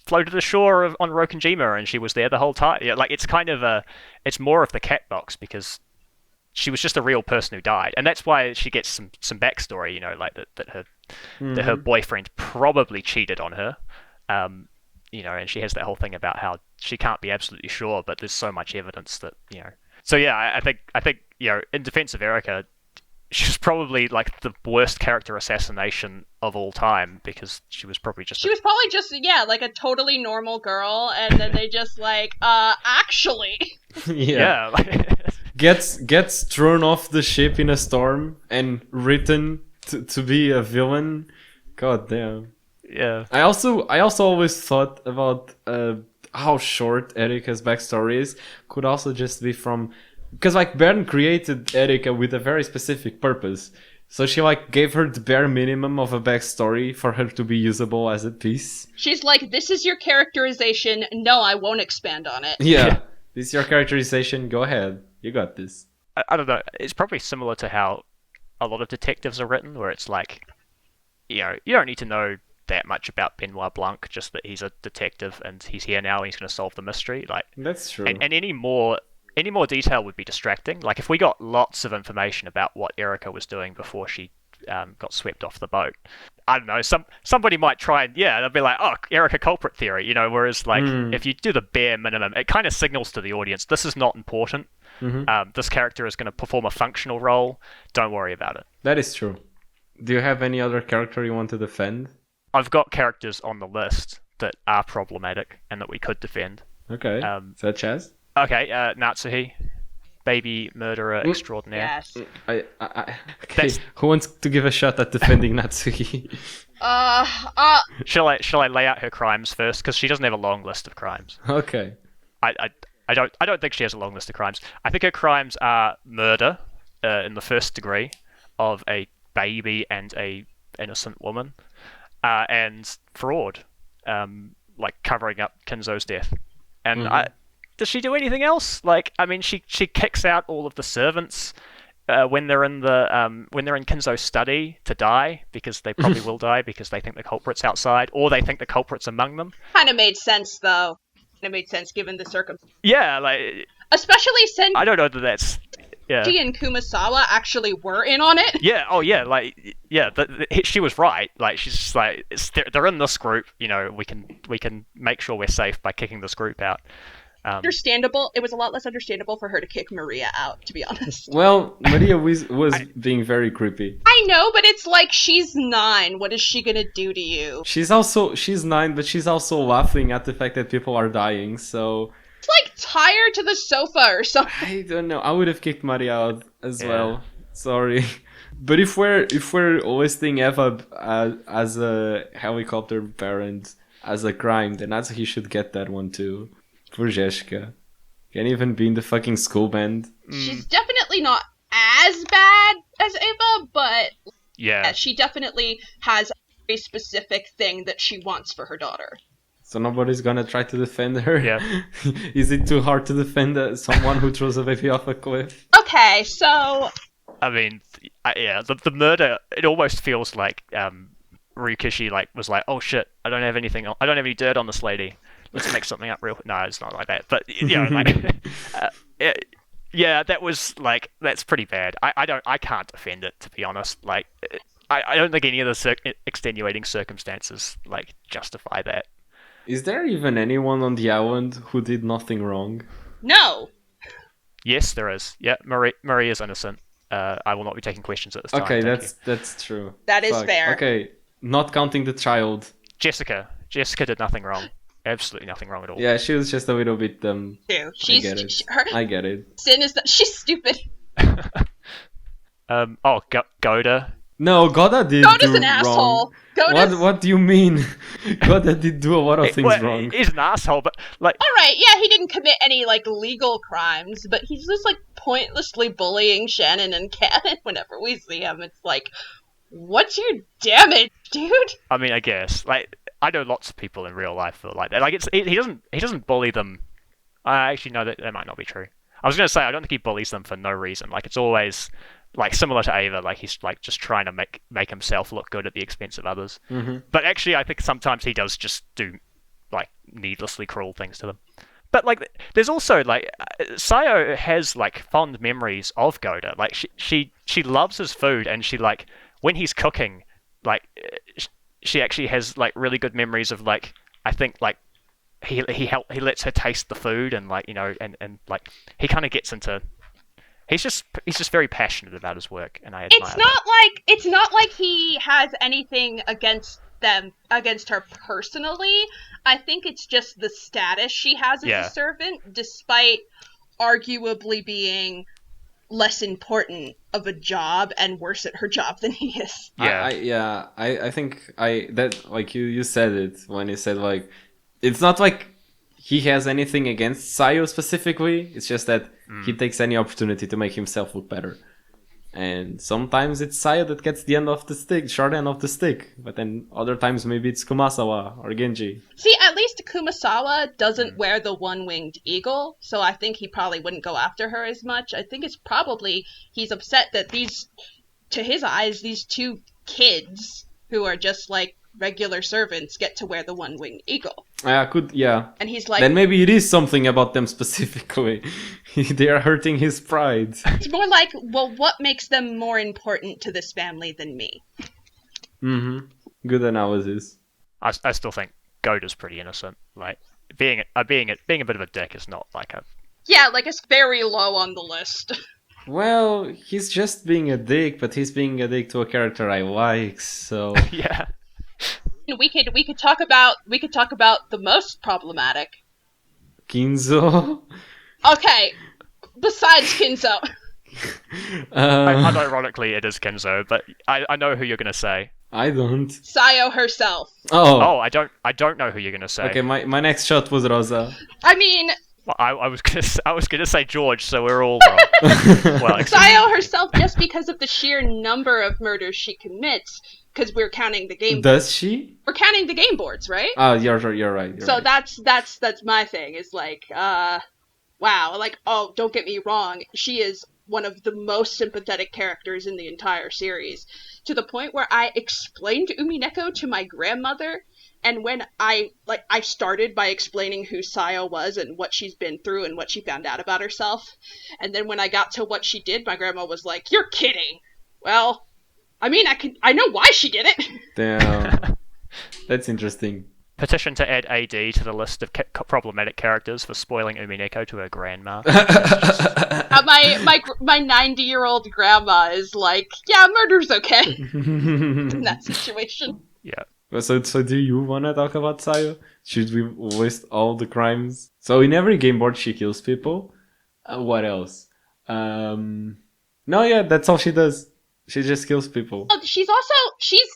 floated ashore on Rokkenjima and she was there the whole time. Yeah, like, it's kind of it's more of the cat box because she was just a real person who died, and that's why she gets some backstory. You know, like that her boyfriend probably cheated on her. You know, and she has that whole thing about how she can't be absolutely sure, but there's so much evidence that, you know. So yeah, I think you know, in defense of Erica, she's probably like the worst character assassination of all time because she was probably just
like a totally normal girl, and then they just like, actually.
Yeah.
Like,
gets thrown off the ship in a storm and written to be a villain. God damn.
Yeah.
I also always thought about how short Erica's backstory is. Could also just be from because like Bern created Erica with a very specific purpose. So she like gave her the bare minimum of a backstory for her to be usable as a piece.
She's like, this is your characterization. No, I won't expand on it.
Yeah. This is your characterization. Go ahead. You got this.
I don't know. It's probably similar to how a lot of detectives are written, where it's like, you know, you don't need to know that much about Benoit Blanc, just that he's a detective and he's here now and he's going to solve the mystery. Like
That's true.
And any more detail would be distracting. Like if we got lots of information about what Erica was doing before she got swept off the boat, I don't know. Somebody might try and they'll be like, oh, Erica culprit theory, you know. Whereas like if you do the bare minimum, it kind of signals to the audience this is not important. This character is going to perform a functional role. Don't worry about it.
That is true. Do you have any other character you want to defend?
I've got characters on the list that are problematic and that we could defend.
Okay. Such as?
Okay, Natsuhi, baby murderer extraordinaire.
Yes.
Okay. Who wants to give a shot at defending Natsuhi?
Shall I lay out her crimes first? Because she doesn't have a long list of crimes.
Okay.
I don't think she has a long list of crimes. I think her crimes are murder in the first degree of a baby and a innocent woman, and fraud, like covering up Kinzo's death. And does she do anything else? Like, I mean, she kicks out all of the servants when they're in Kinzo's study to die, because they probably will die because they think the culprit's outside, or they think the culprit's among them.
Kind of made sense, though. It made sense given the circumstances.
Yeah, like...
Especially since...
I don't know that that's... Yeah.
Genji and Kumasawa actually were in on it.
Yeah, oh yeah, like, yeah, she was right. Like, she's just like, they're in this group, you know, we can make sure we're safe by kicking this group out.
Understandable. It was a lot less understandable for her to kick Maria out, to be honest.
Well, Maria was being very creepy.
I know, but it's like, she's 9. What is she gonna do to you?
She's 9, but she's also laughing at the fact that people are dying, so...
It's like, tie her to the sofa or something.
I don't know. I would have kicked Maria out as well. Sorry. But if we're listing Eva as a helicopter parent as a crime, then Natsuhi should get that one too. For Jessica. Can't even be in the fucking school band.
She's definitely not as bad as Eva, but
yeah,
she definitely has a very specific thing that she wants for her daughter.
So nobody's gonna try to defend her?
Yeah.
Is it too hard to defend someone who throws a baby off a cliff?
Okay, so...
I mean, yeah, the murder, it almost feels like Ryukishi was like, oh shit, I don't have any dirt on this lady. Let's make something up real quick. No, it's not like that. But, you know, like... yeah, that was, like, that's pretty bad. I can't defend it, to be honest. Like, I don't think any of the extenuating circumstances, like, justify that.
Is there even anyone on the island who did nothing wrong?
No!
Yes, there is. Yeah, Marie is innocent. I will not be taking questions at this time.
Okay, that's true.
That is fair.
Okay, not counting the child.
Jessica did nothing wrong. Absolutely nothing wrong at all.
Yeah, she was just a little bit dumb.
Too.
I get it.
Sin is that she's stupid.
Goda.
No, Goda did
Goda's
do
an asshole.
Wrong. What do you mean? Goda did do a lot of things wrong.
He's an asshole, but like...
Alright, yeah, he didn't commit any, like, legal crimes, but he's just, like, pointlessly bullying Shannon and Cannon whenever we see him. It's like, what's your damage, dude?
I mean, I guess. Like, I know lots of people in real life that are like that. Like, he doesn't bully them. I actually know that might not be true. I was going to say, I don't think he bullies them for no reason. Like, it's always... like similar to Eva, like he's like just trying to make himself look good at the expense of others. Mm-hmm. But actually, I think sometimes he does just do like needlessly cruel things to them. But like, there's also like Sayo has like fond memories of Goda. Like she loves his food, and she like when he's cooking, like she actually has like really good memories of like I think like he lets her taste the food, and like you know and like he kind of gets into. He's just very passionate about his work, and I admire
It's not like he has anything against her personally. I think it's just the status she has as a servant, despite arguably being less important of a job and worse at her job than he is.
Yeah.
I think that like you said it when you said like it's not like he has anything against Sayo specifically. It's just that he takes any opportunity to make himself look better. And sometimes it's Sayo that gets the end of the stick, short end of the stick. But then other times maybe it's Kumasawa or Genji.
See, at least Kumasawa doesn't wear the one-winged eagle, so I think he probably wouldn't go after her as much. I think it's probably he's upset that to his eyes, these two kids who are just like regular servants get to wear the one-winged eagle.
Yeah.
And he's like...
Then maybe it is something about them specifically. They are hurting his pride.
It's more like, well, what makes them more important to this family than me?
Good analysis.
I still think Goda's pretty innocent. Like being a bit of a dick is not like a...
Yeah, like it's very low on the list.
Well, he's just being a dick, but he's being a dick to a character I like, so...
Yeah.
We could talk about the most problematic.
Kinzo?
Okay, besides Kinzo.
Unironically, it is Kenzo, but I know who you're gonna say.
I don't.
Sayo herself.
Oh, I don't know who you're gonna say.
Okay, my next shot was Rosa.
I mean...
Well, I was gonna say George, so we're all wrong. Well,
Sayo herself, just because of the sheer number of murders she commits, because we're counting the game.
Does she?
We're counting the game boards, right?
Oh, you're right.
So that's my thing. Is like, wow. Like, oh, don't get me wrong. She is one of the most sympathetic characters in the entire series, to the point where I explained Umineko to my grandmother. And when I started by explaining who Sayo was and what she's been through and what she found out about herself. And then when I got to what she did, my grandma was like, "You're kidding." Well, I mean, I know why she did it.
Damn. That's interesting.
Petition to add AD to the list of problematic characters for spoiling Umineko to her grandma.
My 90-year-old grandma is like, yeah, murder's okay in that situation.
Yeah.
So do you want to talk about Sayo? Should we list all the crimes? So in every game board she kills people. What else? No, yeah, that's all she does. She just kills people.
She's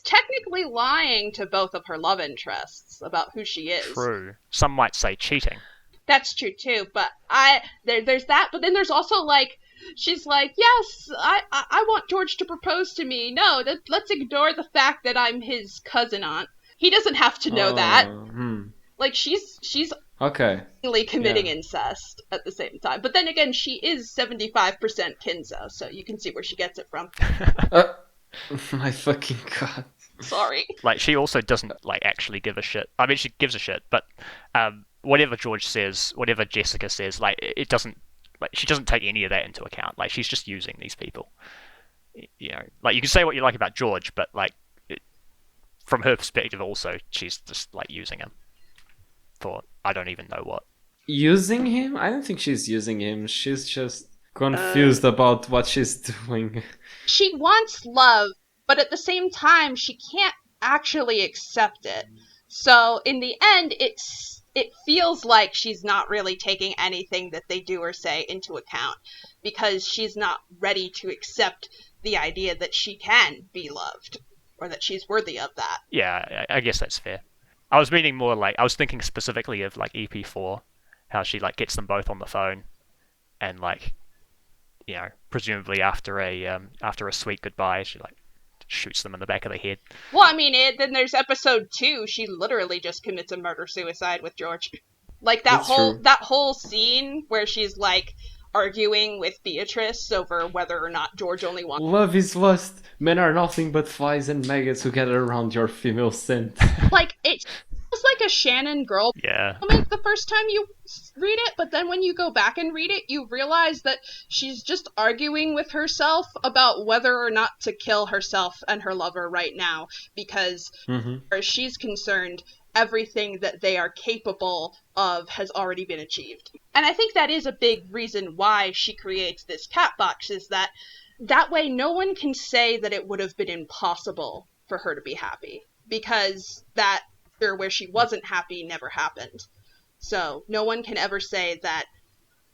technically lying to both of her love interests about who she is.
True. Some might say cheating.
That's true too, but there's that, but then there's also like, she's like, yes, I want George to propose to me. No, let's ignore the fact that I'm his cousin aunt. He doesn't have to know that. Like, she's
okay.
committing incest at the same time. But then again, she is 75% Kinzo, so you can see where she gets it from.
My fucking god.
Sorry.
Like, she also doesn't, like, actually give a shit. I mean, she gives a shit, but whatever George says, whatever Jessica says, like, it doesn't... Like, she doesn't take any of that into account. Like, she's just using these people. You know, like, you can say what you like about George, but, like, from her perspective also, she's just, like, using him for I don't even know what.
Using him? I don't think she's using him. She's just confused about what she's doing.
She wants love, but at the same time, she can't actually accept it. So, in the end, it feels like she's not really taking anything that they do or say into account, because she's not ready to accept the idea that she can be loved, or that she's worthy of that.
Yeah, I guess that's fair. I was meaning more like, I was thinking specifically of like EP4, how she like gets them both on the phone, and like, you know, presumably after a sweet goodbye, she like shoots them in the back of the head.
Well, I mean, then there's episode 2. She literally just commits a murder-suicide with George. Like, that whole scene where she's, like, arguing with Beatrice over whether or not George only wants...
Love is lust. Men are nothing but flies and maggots who gather around your female scent.
Like, it's like a Shannon girl moment the first time you read it, but then when you go back and read it, you realize that she's just arguing with herself about whether or not to kill herself and her lover right now, because as she's concerned, everything that they are capable of has already been achieved. And I think that is a big reason why she creates this cat box, is that way no one can say that it would have been impossible for her to be happy, because that where she wasn't happy never happened. So no one can ever say that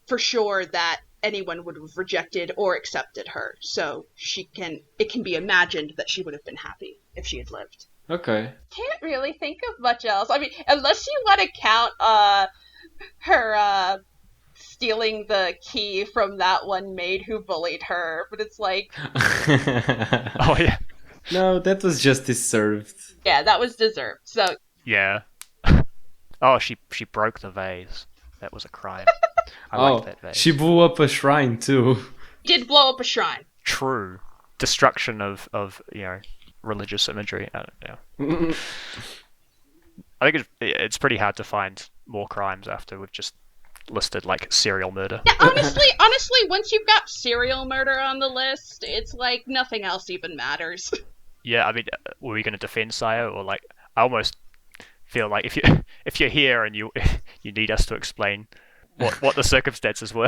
for sure that anyone would have rejected or accepted her. So it can be imagined that she would have been happy if she had lived.
Okay.
Can't really think of much else. I mean, unless you want to count her stealing the key from that one maid who bullied her, but it's like...
Oh, yeah.
No, that was just deserved.
Yeah, that was deserved, so...
Yeah. Oh, she broke the vase. That was a crime. I like that vase.
She blew up a shrine too.
Did blow up a shrine.
True. Destruction of religious imagery. I don't know. I think it's pretty hard to find more crimes after we've just listed like serial murder.
Yeah, honestly, once you've got serial murder on the list, it's like nothing else even matters.
Yeah, I mean, were we going to defend Sayo, or like, I almost feel like if you're here and you need us to explain what the circumstances were.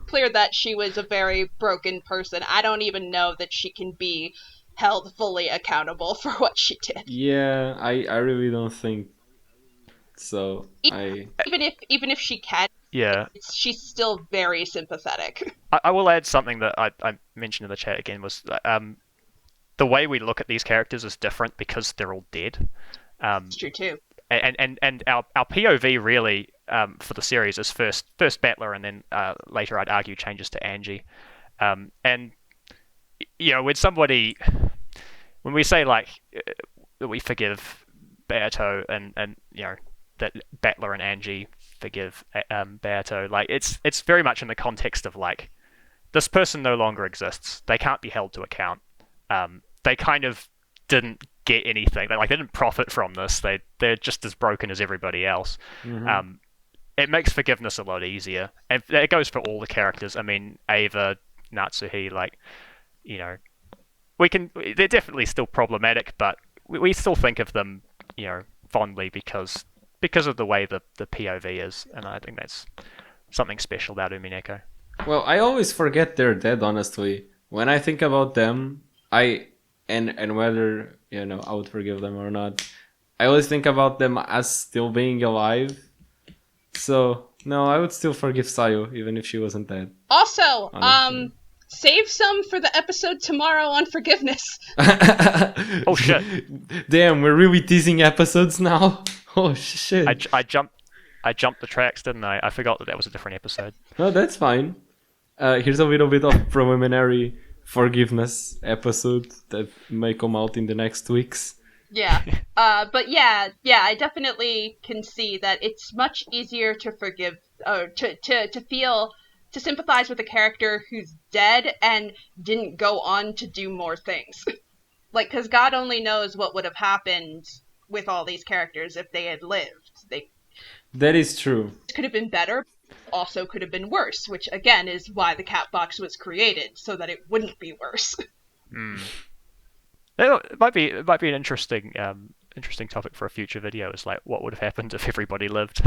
Clear that she was a very broken person. I don't even know that she can be held fully accountable for what she did.
Yeah, I really don't think so.
Even if she can,
Yeah,
she's still very sympathetic.
I will add something that I mentioned in the chat again, was the way we look at these characters is different because they're all dead.
It's true too.
And our POV really for the series is first Battler, and then later I'd argue changes to Angie. And when we say like that we forgive Beato and that Battler and Angie forgive Beato, like it's very much in the context of like, this person no longer exists. They can't be held to account. They kind of didn't get anything. They didn't profit from this. They're just as broken as everybody else.
Mm-hmm.
It makes forgiveness a lot easier, and it goes for all the characters. I mean, Eva, Natsuhi, they're definitely still problematic, but we still think of them, fondly because of the way the POV is, and I think that's something special about Umineko.
Well, I always forget they're dead, honestly. When I think about them, and whether, I would forgive them or not, I always think about them as still being alive. So, no, I would still forgive Sayo, even if she wasn't dead.
Also,
honestly.
Save some for the episode tomorrow on forgiveness.
Oh, shit.
Damn, we're really teasing episodes now? Oh, shit.
I jumped the tracks, didn't I? I forgot that was a different episode.
No, that's fine. Here's a little bit of preliminary forgiveness episode that may come out in the next weeks.
Yeah. But yeah, I definitely can see that it's much easier to forgive, or to sympathize with a character who's dead and didn't go on to do more things. Because God only knows what would have happened with all these characters if they had lived.
That is true.
It could have been better, also could have been worse, which again is why the cat box was created, so that it wouldn't be worse.
It might be an interesting topic for a future video. Is like, what would have happened if everybody lived?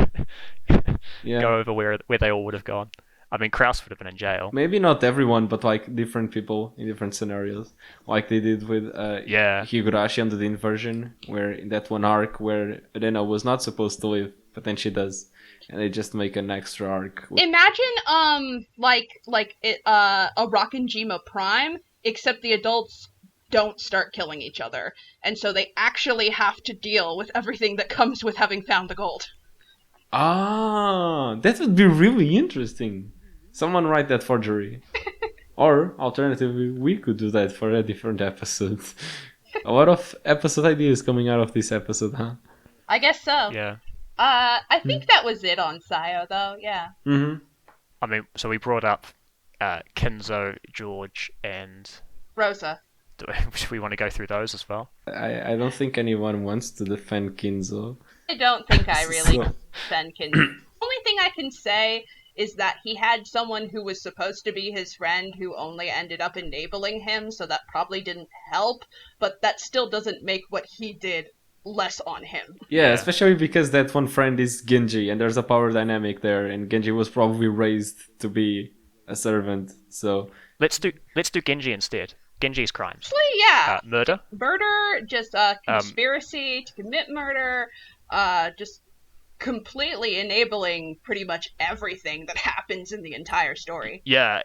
Yeah.
Go over where they all would have gone. I mean, Kraus would have been in jail.
Maybe not everyone, but different people in different scenarios, like they did with Higurashi and the Dean version, where in that one arc where Rena was not supposed to live, but then she does, and they just make an extra arc.
Imagine a Rockin' Prime, except the adults don't start killing each other, and so they actually have to deal with everything that comes with having found the gold.
Ah, that would be really interesting. Someone write that forgery. Or, alternatively, we could do that for a different episode. A lot of episode ideas coming out of this episode, huh?
I guess so.
Yeah.
I think that was it on Sayo, though, yeah.
Mm-hmm.
I mean, so we brought up Kinzo, George, and
Rosa.
Do we want to go through those as well?
I don't think anyone wants to defend Kinzo.
I don't think I really defend Kinzo. The only thing I can say is that he had someone who was supposed to be his friend who only ended up enabling him, so that probably didn't help, but that still doesn't make what he did less on him.
Yeah, especially because that one friend is Genji, and there's a power dynamic there, and Genji was probably raised to be a servant, so...
Let's do Genji instead. Genji's crimes.
Actually, yeah.
Murder,
just conspiracy to commit murder, just completely enabling pretty much everything that happens in the entire story.
Yeah.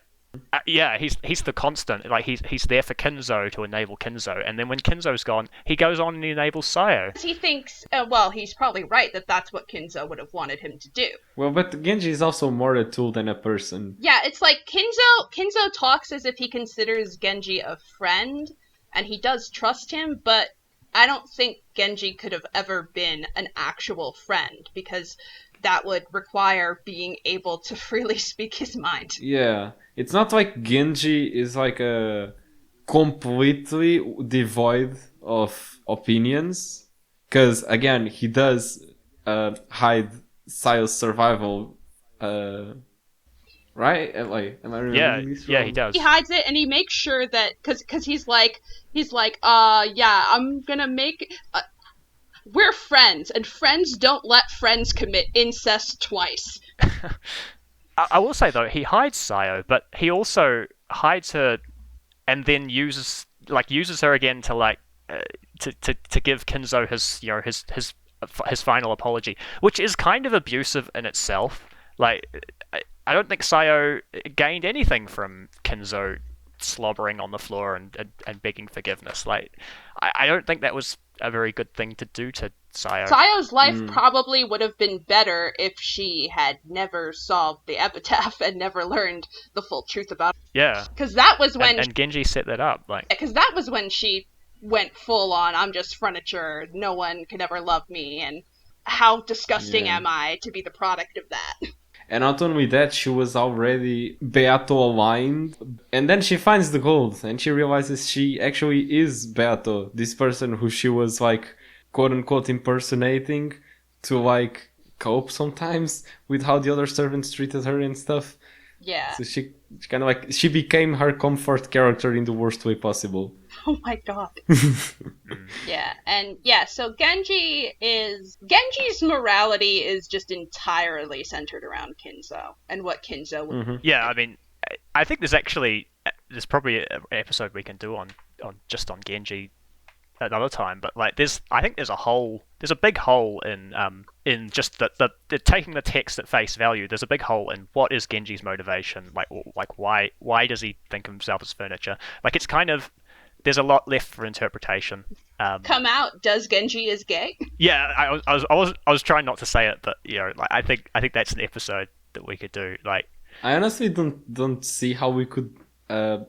He's the constant. Like he's there for Kinzo to enable Kinzo, and then when Kinzo's gone, he goes on and he enables Sayo.
He thinks, well, he's probably right that that's what Kinzo would have wanted him to do.
Well, but Genji is also more a tool than a person.
Yeah, it's like Kinzo talks as if he considers Genji a friend, and he does trust him, but I don't think Genji could have ever been an actual friend, because that would require being able to freely speak his mind.
Yeah, it's not like Genji is like a completely devoid of opinions, because again, he does hide Sayo's survival, right? Am I remembering this wrong?
Yeah, he does.
He hides it, and he makes sure that because he's like, yeah, I'm gonna make. We're friends, and friends don't let friends commit incest twice.
I will say though, he hides Sayo, but he also hides her, and then uses her again to to give Kinzo his final apology, which is kind of abusive in itself. Like, I don't think Sayo gained anything from Kinzo slobbering on the floor and begging forgiveness. Like, I don't think that was a very good thing to do to Sayo.
Sayo's life probably would have been better if she had never solved the epitaph and never learned the full truth about it.
Yeah.
Because that was when...
And Genji set that up.
Because that was when she went full on, I'm just furniture, no one could ever love me, and how disgusting am I to be the product of that?
And not only that, she was already Beato aligned. And then she finds the gold and she realizes she actually is Beato, this person who she was like, quote unquote, impersonating to like cope sometimes with how the other servants treated her and stuff.
Yeah.
So she kind of like, she became her comfort character in the worst way possible.
Oh my god. Yeah, and yeah, so Genji's morality is just entirely centered around Kinzo and what Kinzo would do.
Yeah, I mean, I think there's probably an episode we can do on Genji another time, but like I think there's a big hole in just the taking the text at face value. There's a big hole in what is Genji's motivation, like why does he think of himself as furniture? Like, it's kind of, there's a lot left for interpretation.
Come out, does Genji is gay?
Yeah, I was trying not to say it, but you know, like I think that's an episode that we could do. Like,
I honestly don't see how we could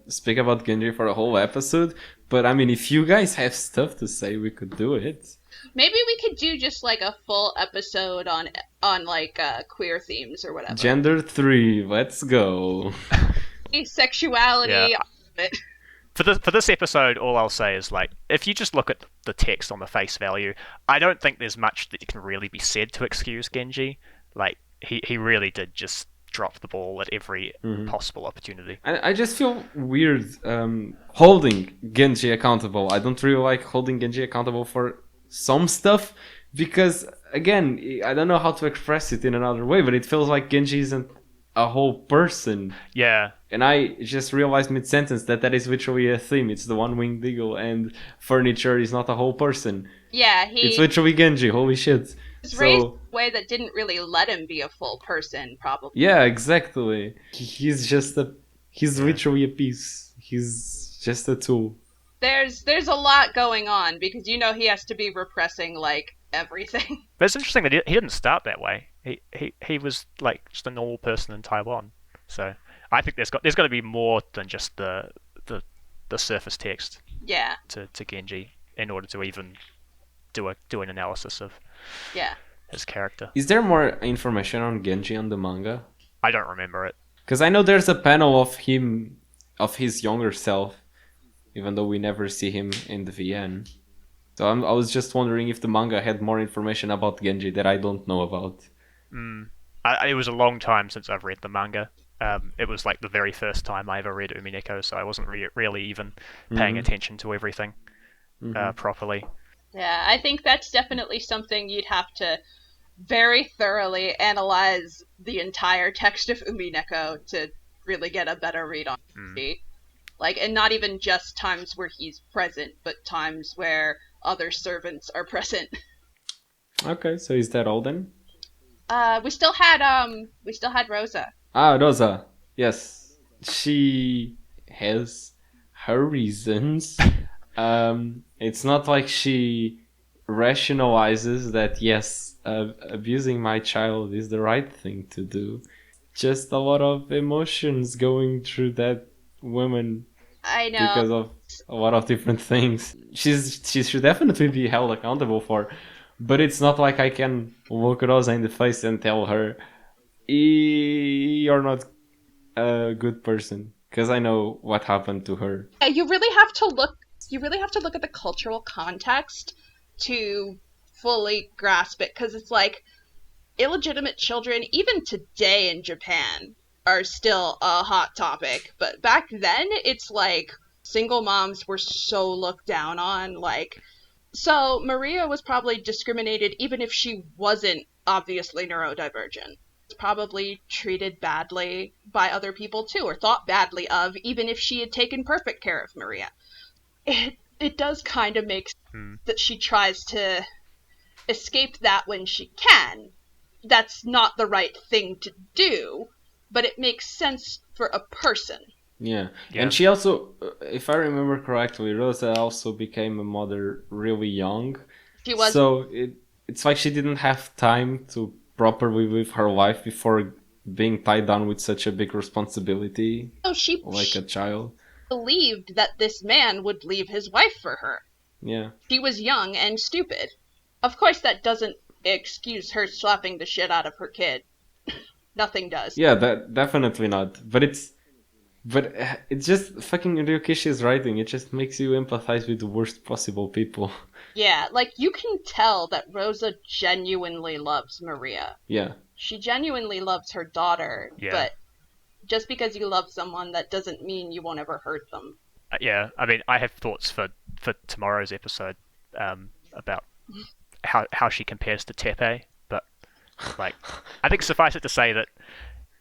speak about Genji for a whole episode, but I mean, if you guys have stuff to say, we could do it.
Maybe we could do just like a full episode on like queer themes or whatever.
Gender 3, let's go.
Sexuality.
Yeah. For this episode, all I'll say is, like, if you just look at the text on the face value, I don't think there's much that can really be said to excuse Genji. Like, he really did just drop the ball at every possible opportunity.
I just feel weird holding Genji accountable. I don't really like holding Genji accountable for some stuff, because, again, I don't know how to express it in another way, but it feels like Genji isn't a whole person.
Yeah.
And I just realized mid-sentence that is literally a theme. It's the one-winged eagle, and furniture is not a whole person.
Yeah,
it's literally Genji, holy shit.
He was raised in a way that didn't really let him be a full person, probably.
Yeah, exactly. He's literally a piece. He's just a tool.
There's a lot going on, because you know he has to be repressing like everything.
But it's interesting that he didn't start that way. He was like just a normal person in Taiwan. So I think there's got to be more than just the surface text.
Yeah.
To Genji in order to even do an analysis of his character.
Is there more information on Genji on the manga?
I don't remember it.
Because I know there's a panel of his younger self, even though we never see him in the VN. So I was just wondering if the manga had more information about Genji that I don't know about.
It was a long time since I've read the manga. It was like the very first time I ever read Umineko, so I wasn't really even paying attention to everything properly.
Yeah, I think that's definitely something you'd have to very thoroughly analyze the entire text of Umineko to really get a better read on Genji. Like, and not even just times where he's present, but times where other servants are present.
Okay, so is that all then?
We still had Rosa.
Ah, Rosa. Yes, she has her reasons. It's not like she rationalizes that yes, abusing my child is the right thing to do. Just a lot of emotions going through that woman
I know.
because of a lot of different things. She should definitely be held accountable for, but it's not like I can look Rosa in the face and tell her, You're not a good person," because I know what happened to her.
Yeah, you really have to look. You really have to look at the cultural context to fully grasp it, because it's like illegitimate children, even today in Japan, are still a hot topic. But back then, it's like single moms were so looked down on. Like, so Maria was probably discriminated even if she wasn't obviously neurodivergent. Probably treated badly by other people too, or thought badly of, even if she had taken perfect care of Maria. It does kind of make sense that she tries to escape that when she can. That's not the right thing to do, but it makes sense for a person.
Yeah. And she also, if I remember correctly, Rosa also became a mother really young.
She was.
So it's like she didn't have time to properly live her life before being tied down with such a big responsibility,
she
like a child.
Believed that this man would leave his wife for her.
Yeah.
She was young and stupid. Of course, that doesn't excuse her slapping the shit out of her kid. Nothing does.
Yeah, that definitely not. But it's just fucking Ryukishi's writing. It just makes you empathize with the worst possible people.
Yeah, like, you can tell that Rosa genuinely loves Maria.
Yeah.
She genuinely loves her daughter, but just because you love someone, that doesn't mean you won't ever hurt them.
Yeah, I mean, I have thoughts for tomorrow's episode about how she compares to Tepe, but, like, I think suffice it to say that,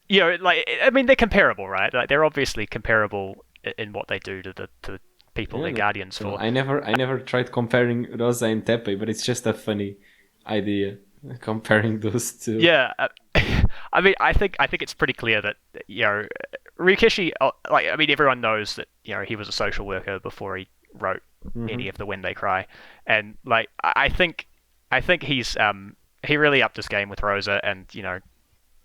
you know, like, I mean, they're comparable, right? Like, they're obviously comparable in what they do to the people they're guardians for.
I never tried comparing Rosa and Tepe, but it's just a funny idea comparing those two.
Yeah, I mean, I think it's pretty clear that, you know, Ryukishi, like, I mean, everyone knows that, you know, he was a social worker before he wrote any of the When They Cry, and, like, I think he's he really upped his game with Rosa, and, you know,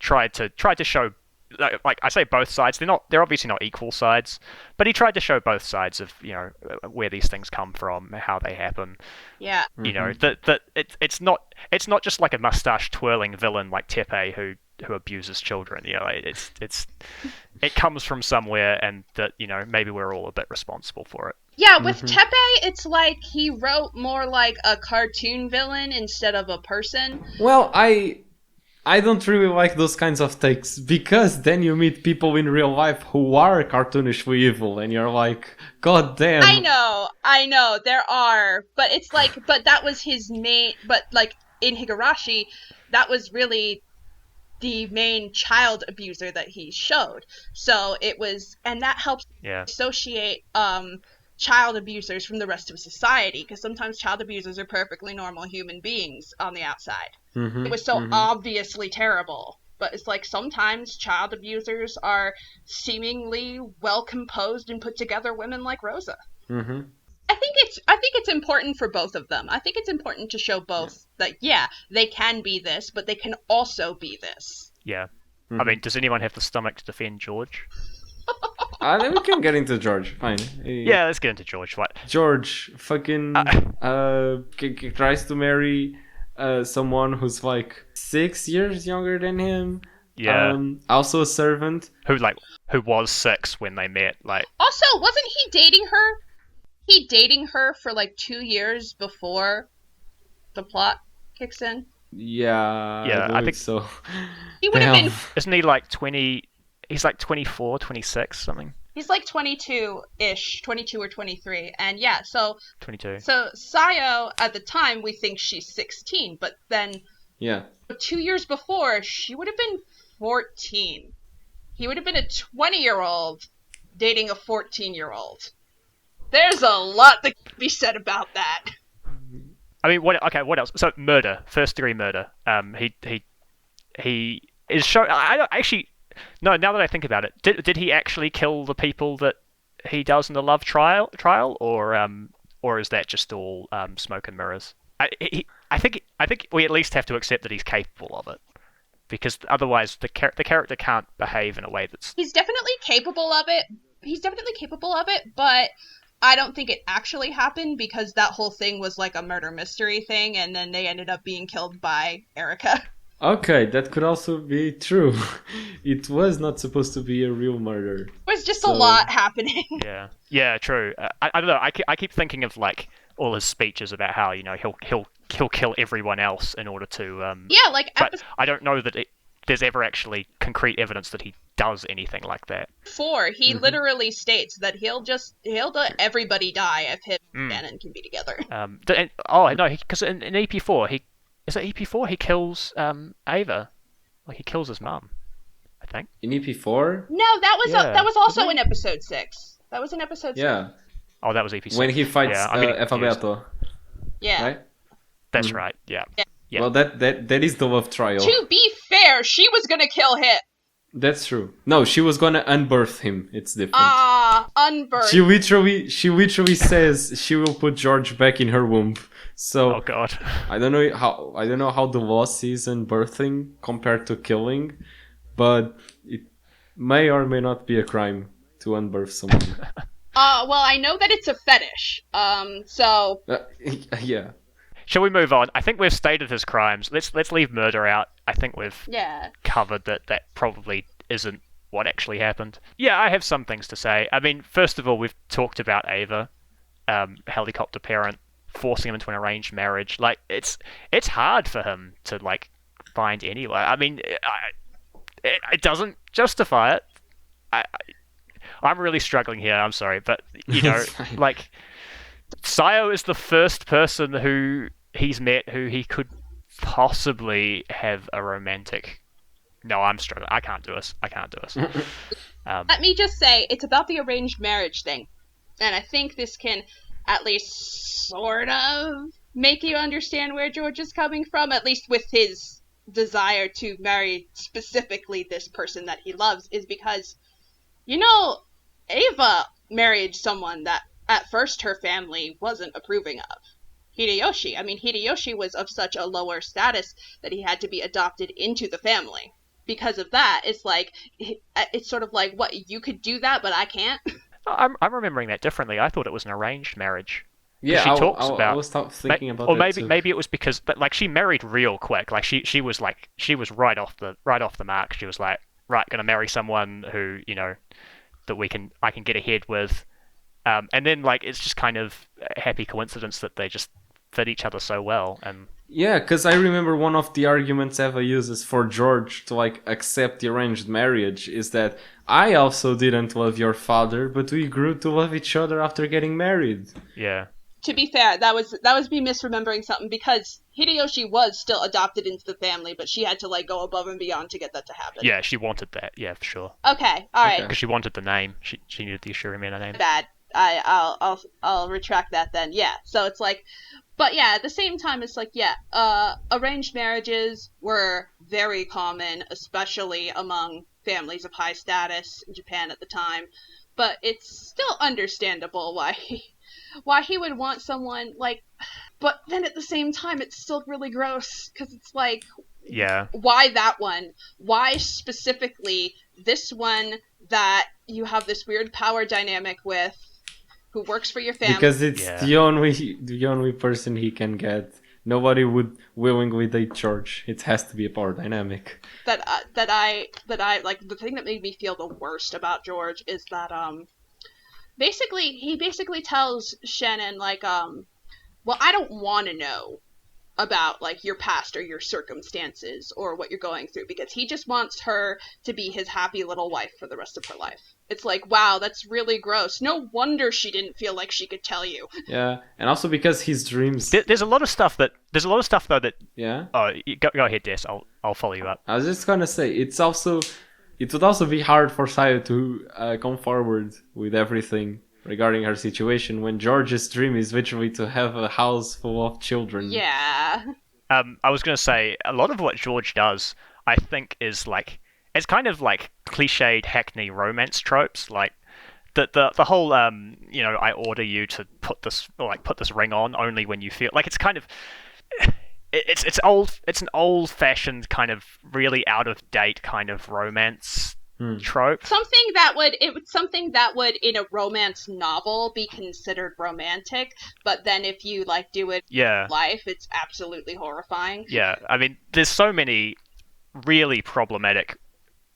tried to show, like, I say both sides. They're obviously not equal sides, but he tried to show both sides of, you know, where these things come from, how they happen.
Yeah.
You know, that it's not just like a mustache twirling villain like Tepe who abuses children. You know, it comes from somewhere, and that, you know, maybe we're all a bit responsible for it.
Yeah, with Tepe, it's like he wrote more like a cartoon villain instead of a person.
Well, I don't really like those kinds of takes, because then you meet people in real life who are cartoonishly evil, and you're like, God damn.
I know, there are, but it's like, but that was his main, but like in Higurashi, that was really the main child abuser that he showed. So it was, and that helps associate child abusers from the rest of society, because sometimes child abusers are perfectly normal human beings on the outside. It was so obviously terrible, but it's like sometimes child abusers are seemingly well composed and put together women like Rosa. I think it's important for both of them. I think it's important to show both that they can be this, but they can also be this.
Yeah. I mean, does anyone have the stomach to defend George?
Then we can get into George. Fine.
Yeah, let's get into George. What?
George fucking tries to marry someone who's like 6 years younger than him.
Yeah.
Also a servant.
Who was 6 when they met. Like.
Also, wasn't he dating her? He dating her for like 2 years before the plot kicks in.
Yeah. I think so.
He would have been.
Isn't he like 20? He's like 24, 26, something.
He's like 22-ish, 22 or 23, and so
22.
So Sayo, at the time, we think she's 16, but then 2 years before, she would have been 14. He would have been a 20-year-old dating a 14-year-old. There's a lot that can be said about that.
I mean, what else? So murder, first-degree murder. he is show. I don't actually. No, now that I think about it, did he actually kill the people that he does in the love trial, or is that just all smoke and mirrors? I think we at least have to accept that he's capable of it, because otherwise the character can't behave in a way that's.
He's definitely capable of it. But I don't think it actually happened because that whole thing was like a murder mystery thing, and then they ended up being killed by Erica.
Okay, that could also be true. It was not supposed to be a real murder.
It was just a lot happening.
Yeah, true. I don't know. I keep thinking of like all his speeches about how he'll kill everyone else in order to.
Yeah, like.
But I don't know that there's ever actually concrete evidence that he does anything like that.
He literally states that he'll let everybody die if him and Shannon can be together.
No, because in EP4 he kills Eva, like he kills his mum, I think.
In EP4?
No, that was also in episode 6. That was in episode 6.
Yeah.
Oh, that was EP6.
When he fights Alfabeto.
Yeah.
Right?
That's right. Yeah.
Well, that is the love trial.
To be fair, she was gonna kill him.
That's true. No, she was gonna unbirth him. It's different.
Unbirth.
She literally says she will put George back in her womb. So
oh god.
I don't know how the loss is in birthing compared to killing, but it may or may not be a crime to unbirth someone.
Well, I know that it's a fetish. So.
Yeah.
Shall we move on? I think we've stated his crimes. Let's leave murder out. I think we've covered that probably isn't what actually happened. Yeah, I have some things to say. I mean, first of all, we've talked about Eva, helicopter parent, forcing him into an arranged marriage. Like, it's hard for him to like find anyone. I mean, it doesn't justify it. I'm really struggling here. I'm sorry, but like, Sayo is the first person who he's met who he could possibly have a romantic. No, I'm struggling. I can't do this.
Let me just say, it's about the arranged marriage thing, and I think this can at least sort of make you understand where George is coming from, at least with his desire to marry specifically this person that he loves, is because, Eva married someone that at first her family wasn't approving of. Hideyoshi. I mean, Hideyoshi was of such a lower status that he had to be adopted into the family. Because of that, it's sort of like, what, you could do that, but I can't?
I'm remembering that differently. I thought it was an arranged marriage.
Yeah,
she talks about.
I was thinking about
or
that too.
Maybe it was because, but like, she married real quick. Like she was right off the mark. She was like, right, gonna marry someone who that I can get ahead with, and then like it's just kind of a happy coincidence that they just fit each other so well. And
yeah, because I remember one of the arguments Eva uses for George to like accept the arranged marriage is that I also didn't love your father, but we grew to love each other after getting married.
Yeah.
To be fair, that was me misremembering something, because Hideyoshi was still adopted into the family, but she had to like go above and beyond to get that to happen.
Yeah, she wanted that. Yeah, for sure.
Okay, all right.
Because she wanted the name. She needed the Ushiromiya name.
Bad. I'll retract that then. Yeah. So it's like, but yeah, at the same time, it's like, yeah, arranged marriages were very common, especially among families of high status in Japan at the time. But it's still understandable why he would want someone like, but then at the same time, it's still really gross, because it's like,
yeah,
why that one? Why specifically this one that you have this weird power dynamic with, who works for your family?
Because it's the only person he can get. Nobody would willingly date George. It has to be a power dynamic.
That I like, the thing that made me feel the worst about George is that he basically tells Shannon like, well, I don't want to know about like your past or your circumstances or what you're going through, because he just wants her to be his happy little wife for the rest of her life. It's like, wow, that's really gross. No wonder she didn't feel like she could tell you.
Yeah, and also because his dreams.
There's a lot of stuff though that.
Yeah.
Oh, go ahead, Des. I'll follow you up.
I was just gonna say it would also be hard for Sayo to come forward with everything regarding her situation when George's dream is literally to have a house full of children.
Yeah.
I was going to say, a lot of what George does, I think is like it's kind of like cliched hackney romance tropes, like the whole I order you to put this ring on only when you feel like it's kind of it's an old fashioned kind of really out of date kind of romance trope.
Something that would in a romance novel be considered romantic, but then if you like do it in life, it's absolutely horrifying.
Yeah, I mean, there's so many really problematic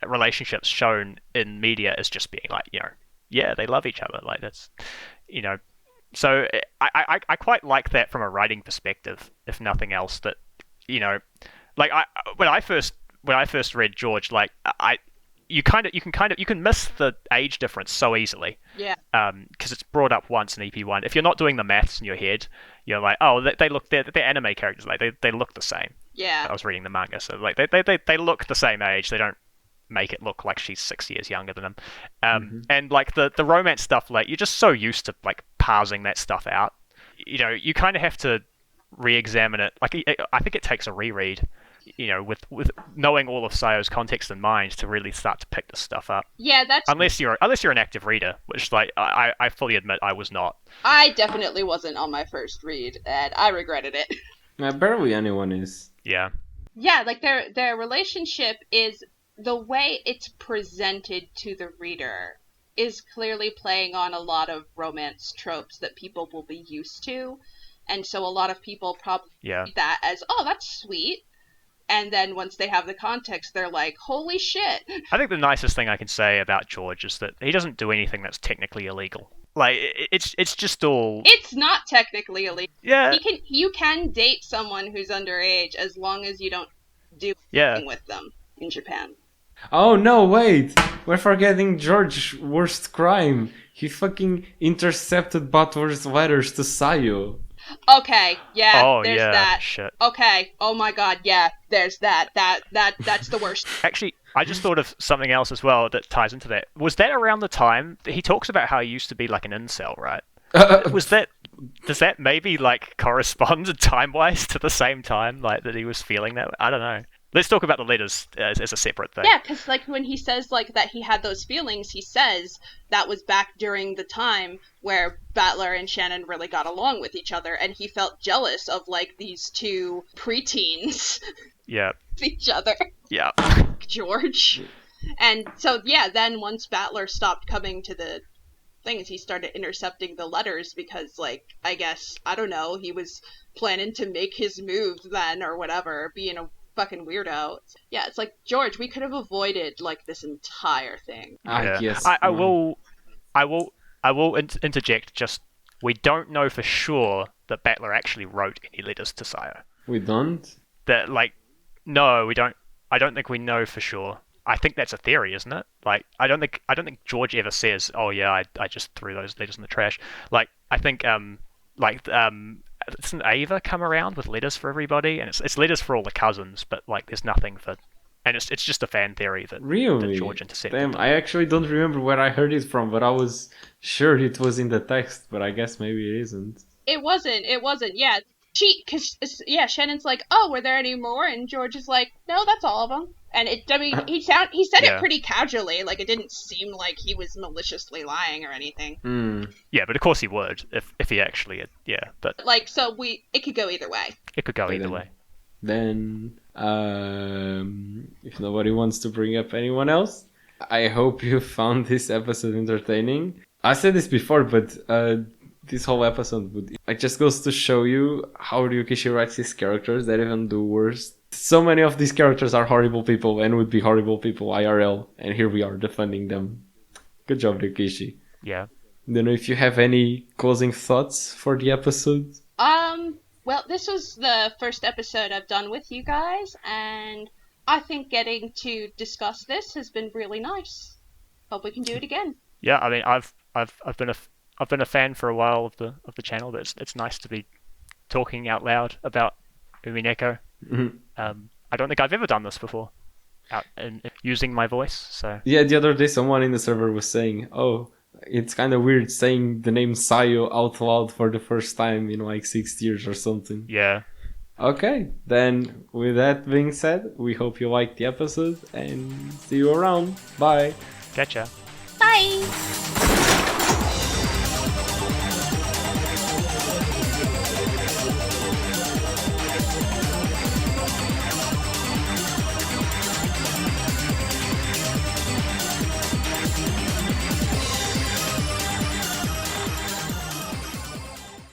relationships shown in media as just being like, yeah, they love each other. Like that's, so I quite like that from a writing perspective, if nothing else. That, like when I first read George, like you can miss the age difference so easily.
Yeah.
Because it's brought up once in EP1. If you're not doing the maths in your head, you're like, oh, they're anime characters, like they look the same.
Yeah.
I was reading the manga, so like they look the same age. They don't make it look like she's 6 years younger than him. And like the romance stuff, like you're just so used to like parsing that stuff out. You kind of have to re-examine it. Like I think it takes a reread, with knowing all of Sayo's context in mind to really start to pick this stuff up.
Yeah, that's
unless you're an active reader, which like I fully admit I was not.
I definitely wasn't on my first read, and I regretted it.
Barely anyone is.
Yeah.
Yeah, like their relationship is the way it's presented to the reader is clearly playing on a lot of romance tropes that people will be used to. And so a lot of people probably see that as, oh, that's sweet. And then once they have the context, they're like, holy shit.
I think the nicest thing I can say about George is that he doesn't do anything that's technically illegal. Like, it's just all...
It's not technically illegal.
Yeah.
You can date someone who's underage as long as you don't do anything with them in Japan.
Oh no, wait! We're forgetting George's worst crime. He fucking intercepted Butler's letters to Sayo.
Okay, yeah, there's that.
Shit.
Okay, oh my god, yeah, there's that. That's the worst.
Actually, I just thought of something else as well that ties into that. Was that around the time that he talks about how he used to be like an incel, right? Does that maybe like correspond time-wise to the same time, like that he was feeling that? I don't know. Let's talk about the letters as a separate thing.
Yeah, because like when he says like that he had those feelings, he says that was back during the time where Battler and Shannon really got along with each other, and he felt jealous of like these two preteens.
Yeah.
each other.
Yeah.
George. And so yeah, then once Battler stopped coming to the things, he started intercepting the letters because like I guess I don't know, he was planning to make his move then or whatever, being a fucking weirdo. Yeah, it's like, George, we could have avoided like this entire thing.
Yes.
I will interject. Just we don't know for sure that Battler actually wrote any letters to Sayo.
We don't.
That like, no, we don't. I don't think we know for sure. I think that's a theory, isn't it? Like, I don't think George ever says, "Oh yeah, I just threw those letters in the trash." Like, I think doesn't Eva come around with letters for everybody, and it's letters for all the cousins, but like there's nothing for, and it's just a fan theory that
really
that George intercepted.
Damn, I actually don't remember where I heard it from, but I was sure it was in the text, but I guess maybe it isn't.
It wasn't. Yeah, Shannon's like, "Oh, were there any more?" And George is like, "No, that's all of them." And he said it pretty casually, like it didn't seem like he was maliciously lying or anything.
Yeah, but of course he would if he actually had, but
like so it could go either way.
It could go either way.
Then, if nobody wants to bring up anyone else, I hope you found this episode entertaining. I said this before, but this whole episode it just goes to show you how Ryukishi writes his characters that even do worse. So many of these characters are horrible people and would be horrible people IRL, and here we are defending them. Good job, Ryukishi.
Yeah.
Don't know if you have any closing thoughts for the episode.
Well, this was the first episode I've done with you guys, and I think getting to discuss this has been really nice. Hope we can do it again.
Yeah, I mean, I've been a fan for a while of the channel, but it's nice to be talking out loud about Umineko.
Mm-hmm.
I don't think I've ever done this before, using my voice. So
yeah, the other day someone in the server was saying, "Oh, it's kind of weird saying the name Sayo out loud for the first time in like 6 years or something."
Yeah.
Okay, then with that being said, we hope you liked the episode and see you around. Bye.
Catch ya.
Bye!